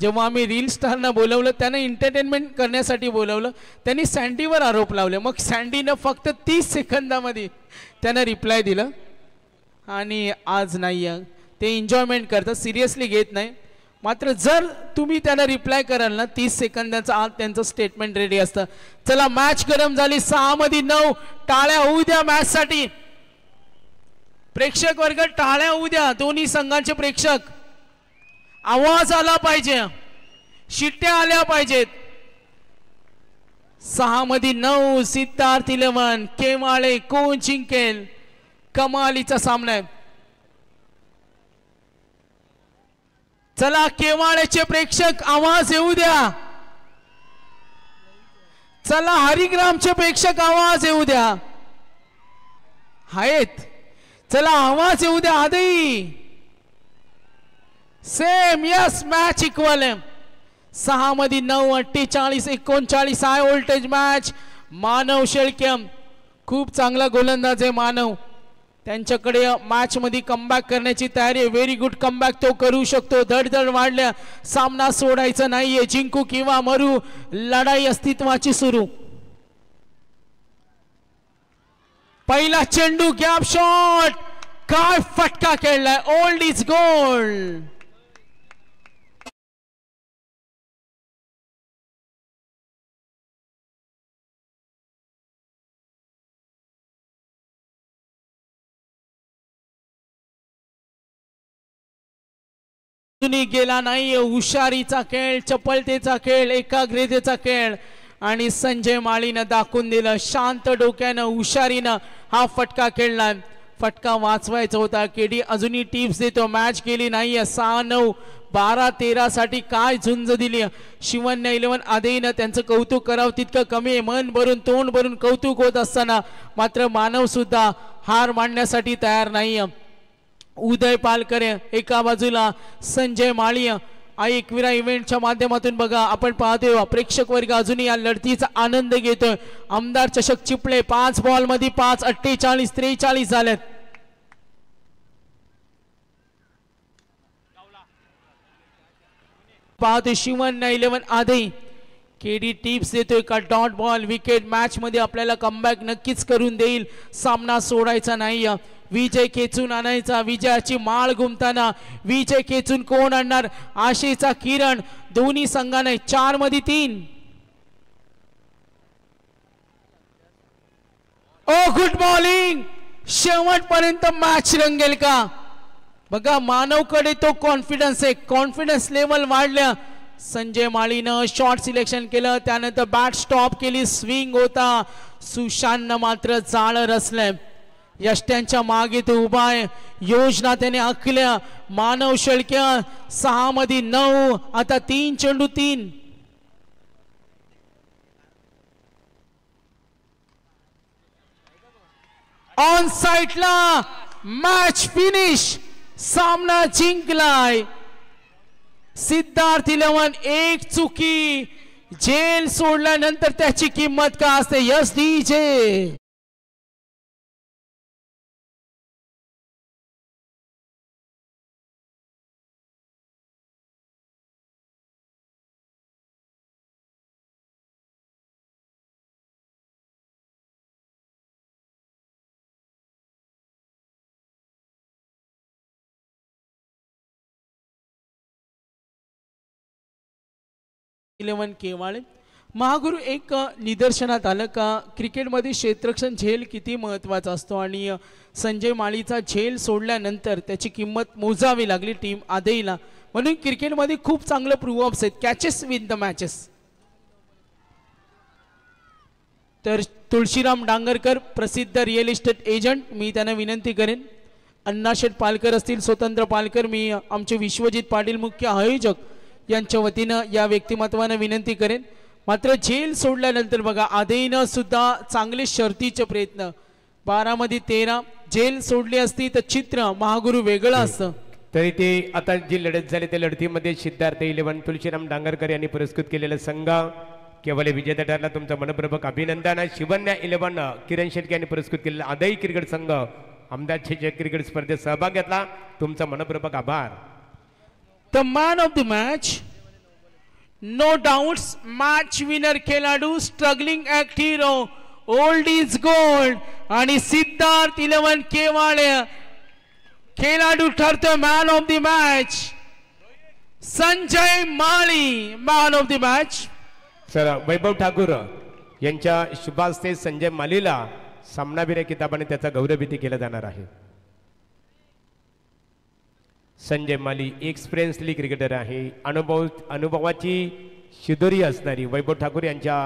जेव्हा आम्ही रील स्टारना बोलवलं, त्यांना एंटरटेनमेंट करण्यासाठी बोलवलं, त्यांनी सँडीवर आरोप लावले. मग सँडीनं फक्त 30 सेकंदामध्ये त्यानं रिप्लाय दिलं. आणि आज नाही ते एन्जॉयमेंट करतात, सिरियसली घेत नाही. मात्र जर तुम्ही त्यांना रिप्लाय कराल ना 30 सेकंदाचा आत त्यांचं स्टेटमेंट रेडी असतं. चला मॅच गरम झाली. 6 मध्ये 9 टाळ्या होऊ द्या मॅच साठी. प्रेक्षक वर्ग टाळ्या होऊ द्या. दोन्ही संघांचे प्रेक्षक. आवाज आला पाहिजे, शिट्ट्या आल्या पाहिजेत. 6 मध्ये 9 सिद्धार्थ 11 केमाळे. कोण जिंकेल? कमालीचा सामना आहे. चला केवाळ्याचे प्रेक्षक आवाज येऊ द्या. चला हरिग्रामचे प्रेक्षक आवाज येऊ द्या. आहेत. चला आवाज येऊ द्या. आधी सेम यस मॅच इक्वल आहे. 6 मध्ये 9 48 39 हाय व्होल्टेज मॅच. मानव शेळके खूप चांगला गोलंदाज आहे. मानव त्यांच्याकडे मॅच मध्ये कमबॅक करण्याची तयारी आहे. व्हेरी गुड कमबॅक तो करू शकतो. धडधड वाढल्या. सामना सोडायचा नाहीये. जिंकू किंवा मरू, लढाई अस्तित्वाची सुरू. पहिला चेंडू गॅप शॉट. काय फटका खेळलाय. Old is gold. गेला नाही. हुशारीचा खेळ, चपलतेचा खेळ, एकाग्रतेचा खेळ आणि संजय माळीनं दाखवून दिलं. शांत डोक्यानं हुशारीनं हा फटका खेळला. फटका वाचवायचा होता. केडी अजूनही टिप्स देतो. मॅच गेली नाहीये. 6-9 12-13 साठी काय झुंज दिली. शिवन्या 11 आधीनं त्यांचं कौतुक करावं तितकं कमी आहे. मन भरून तोंड भरून कौतुक होत असताना मात्र मानव सुद्धा हार मानण्यासाठी तयार नाही. उदय पालकर एका बाजूला, संजय माळी. एकविरा इव्हेंटच्या माध्यमातून बघा आपण पाहतोय प्रेक्षक वर्ग अजूनही या लढतीचा आनंद घेतोय. आमदार चषक चिपळे 5 बॉल मध्ये 5 48 43 झालेत. पाहतोय शिवन्या 11 आधी. केडी टिप्स देतोय का डॉट बॉल विकेट मॅच मध्ये आपल्याला कमबॅक नक्कीच करून देईल. सामना सोडायचा नाही. विजय खेचून आणायचा. विजयाची माळ घुमताना विजय खेचून कोण आणणार? आशेचा किरण. दोन्ही संघाने 4 मध्ये 3. ओ गुड बॉलिंग. शेवटपर्यंत मॅच रंगेल का? बघा मानवकडे तो कॉन्फिडन्स आहे. कॉन्फिडन्स लेवल वाढल्या. संजय माळीनं शॉट सिलेक्शन केलं. त्यानंतर बॅट स्टॉप केली. स्विंग होता. सुशांतनं मात्र जाळं रचलंय. यष्ट्यांच्या मागे तो उभा आहे. योजना त्याने आखल्या. मानव शेळके 6 मध्ये 9 आता 3 चेंडू 3. ऑन साइडला मॅच फिनिश. सामना जिंकलाय सिद्धार्थ 11. एक चुकी जेल सोडल्यानंतर त्याची किंमत का असते? Yes DJ. केवाळे महागुरु एक निदर्शनात आलं का क्रिकेटमध्ये क्षेत्ररक्षण झेल किती महत्त्वाचा असतो आणि संजय माळीचा झेल सोडल्यानंतर त्याची किंमत मोजावी लागली टीम आदेईला. म्हणून क्रिकेटमध्ये खूप चांगलं प्रूव्ह ऑफ्स आहेत. Catches win the matches. तर तुळशीराम डांगरकर प्रसिद्ध रिअल इस्टेट एजंट, मी त्यांना विनंती करेन. अण्णाशेठ पालकर असतील, स्वतंत्र पालकर, मी आमचे विश्वजित पाटील मुख्य आयोजक यांच्या वतीनं या व्यक्तिमत्वानं विनंती करेन. मात्र झेल सोडल्यानंतर बघा आदेईनं सुद्धा चांगले शर्तीचे प्रयत्न. 12 मध्ये 13 झेल सोडली असती तर चित्र महागुरु वेगळं असतं. तरी ते आता जी लढत झाली त्या लढतीमध्ये सिद्धार्थ 11 तुळशीराम डांगरकर यांनी पुरस्कृत केलेला संघ केवळ विजेता ठरला. तुमचं मनपूर्वक अभिनंदन. शिवन्या 11 किरण शेट्टी यांनी पुरस्कृत केलेला आदाई क्रिकेट संघ अहमदाबादच्या क्रिकेट स्पर्धेत सहभाग घेतला. तुमचा मनपूर्वक आभार. The man of the match, no doubts, match winner खेळाडू, struggling act hero, old is gold आणि सिद्धार्थ 11 केवाळे खेळाडू ठरतो man of the match Sanjay Mali man of the match. Sir Vaibhav Thakur यांच्या शुभास्ते संजय मालीला सामनावीर किताबाने त्याचा गौरवविधी केला जाणार आहे. संजय माली एक्सपिरियन्सली क्रिकेटर आहे. अनुभवाची शिदोरी असणारी वैभव ठाकूर यांच्या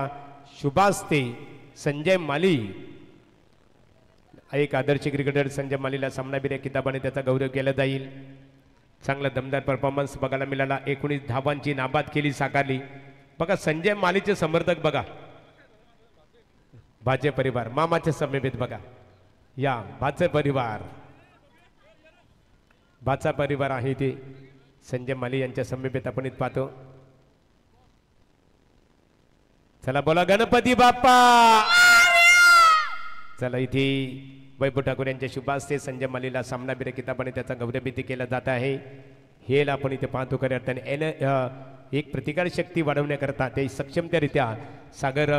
शुभास्ते संजय माली एक आदर्श क्रिकेटर संजय मालीला सामनावीर किताबाने त्याचा गौरव केला जाईल. चांगला दमदार परफॉर्मन्स बघायला मिळाला. 19 धावांची नाबाद केली साकारली. बघा संजय मालीचे समर्थक बघा भाचे परिवार मामाच्या समीपेत बघा या भाचे परिवार भाचा परिवार आहे ते संजय माली यांच्या समीपेत आपण इथं पाहतो. चला बोला गणपती बाप्पा. चला इथे वैभव ठाकूर यांच्या शुभास्ते संजय मालीला सामनावीर किताबाने त्याचा गौरवविधी केला जात आहे. हे आपण इथे पाहतो खऱ्या अर्थाने एक प्रतिकार शक्ती वाढवण्याकरता ते सक्षमरित्या सागर